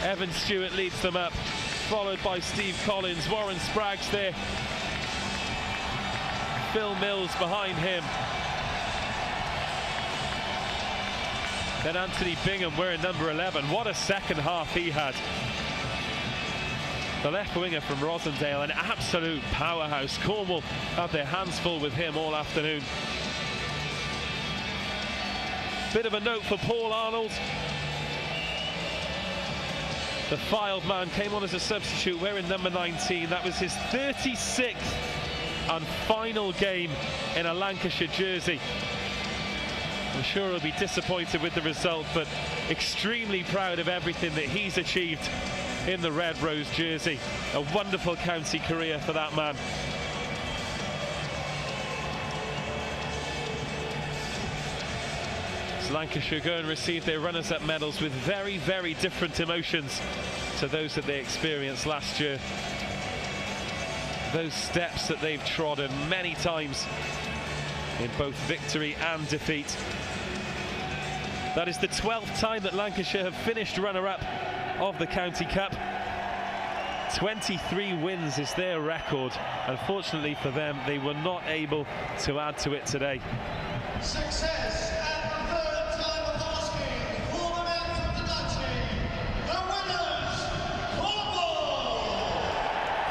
S1: Evan Stewart leads them up, followed by Steve Collins. Warren Spragg's there. Phil Mills behind him. Then Anthony Bingham wearing number 11. What a second half he had. The left winger from Rosendale, an absolute powerhouse. Cornwall had their hands full with him all afternoon. Bit of a note for Paul Arnold. The filed man came on as a substitute wearing number 19. That was his 36th and final game in a Lancashire jersey. I'm sure he'll be disappointed with the result, but extremely proud of everything that he's achieved in the red rose jersey. A wonderful county career for that man. So Lancashire go and receive their runners-up medals with very, very different emotions to those that they experienced last year. Those steps that they've trodden many times in both victory and defeat. That is the 12th time that Lancashire have finished runner-up of the County Cup. 23 wins is their record. Unfortunately for them, they were not able to add to it today.
S5: Success and the third time of asking for the men from the Duchy, the winners, Cornwall!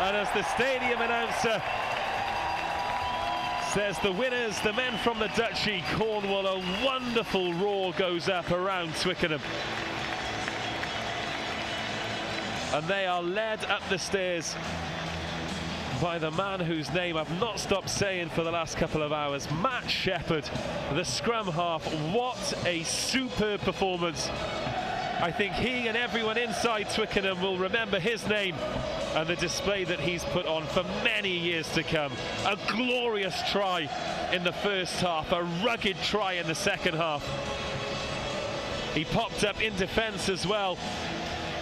S1: And as the stadium announcer says, the winners, the men from the Duchy, Cornwall, a wonderful roar goes up around Twickenham. And they are led up the stairs by the man whose name I've not stopped saying for the last couple of hours, Matt Shepherd, the scrum half. What a superb performance. I think he and everyone inside Twickenham will remember his name and the display that he's put on for many years to come. A glorious try in the first half, a rugged try in the second half. He popped up in defence as well,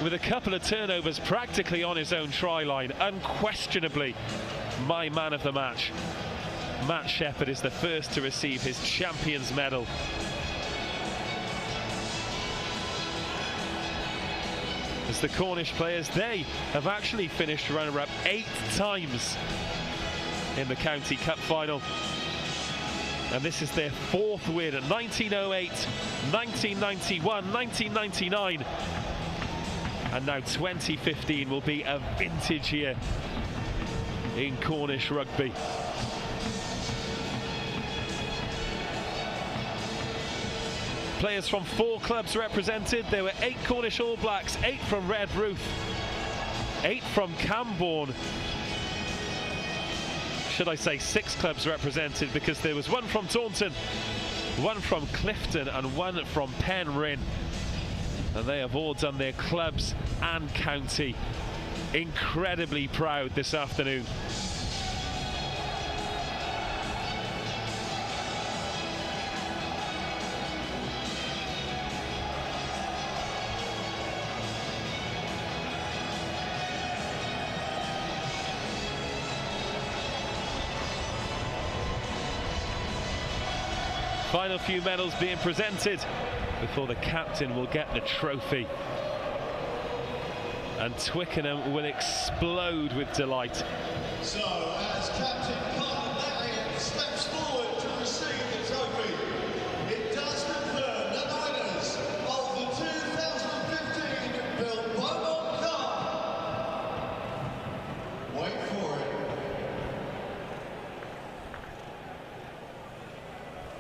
S1: with a couple of turnovers practically on his own try line. Unquestionably my man of the match. Matt Shepherd is the first to receive his Champions Medal. As the Cornish players, they have actually finished runner-up 8 times in the County Cup Final. And this is their 4th win at 1908, 1991, 1999. And now 2015 will be a vintage year in Cornish rugby. Players from 4 clubs represented. There were 8 Cornish All Blacks, 8 from Redruth, 8 from Camborne. Should I say 6 clubs represented, because there was 1 from Taunton, 1 from Clifton and 1 from Penryn. And they have all done their clubs and county incredibly proud this afternoon. Final few medals being presented before the captain will get the trophy. And Twickenham will explode with delight.
S5: So, as Captain Carl Marion steps forward to receive the trophy, it does confirm that the winners of the 2015 Beaumont Cup. Wait for it.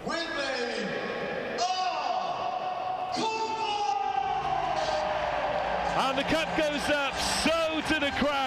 S5: With me, Cornwall!
S1: And the cup goes up, so to the crowd.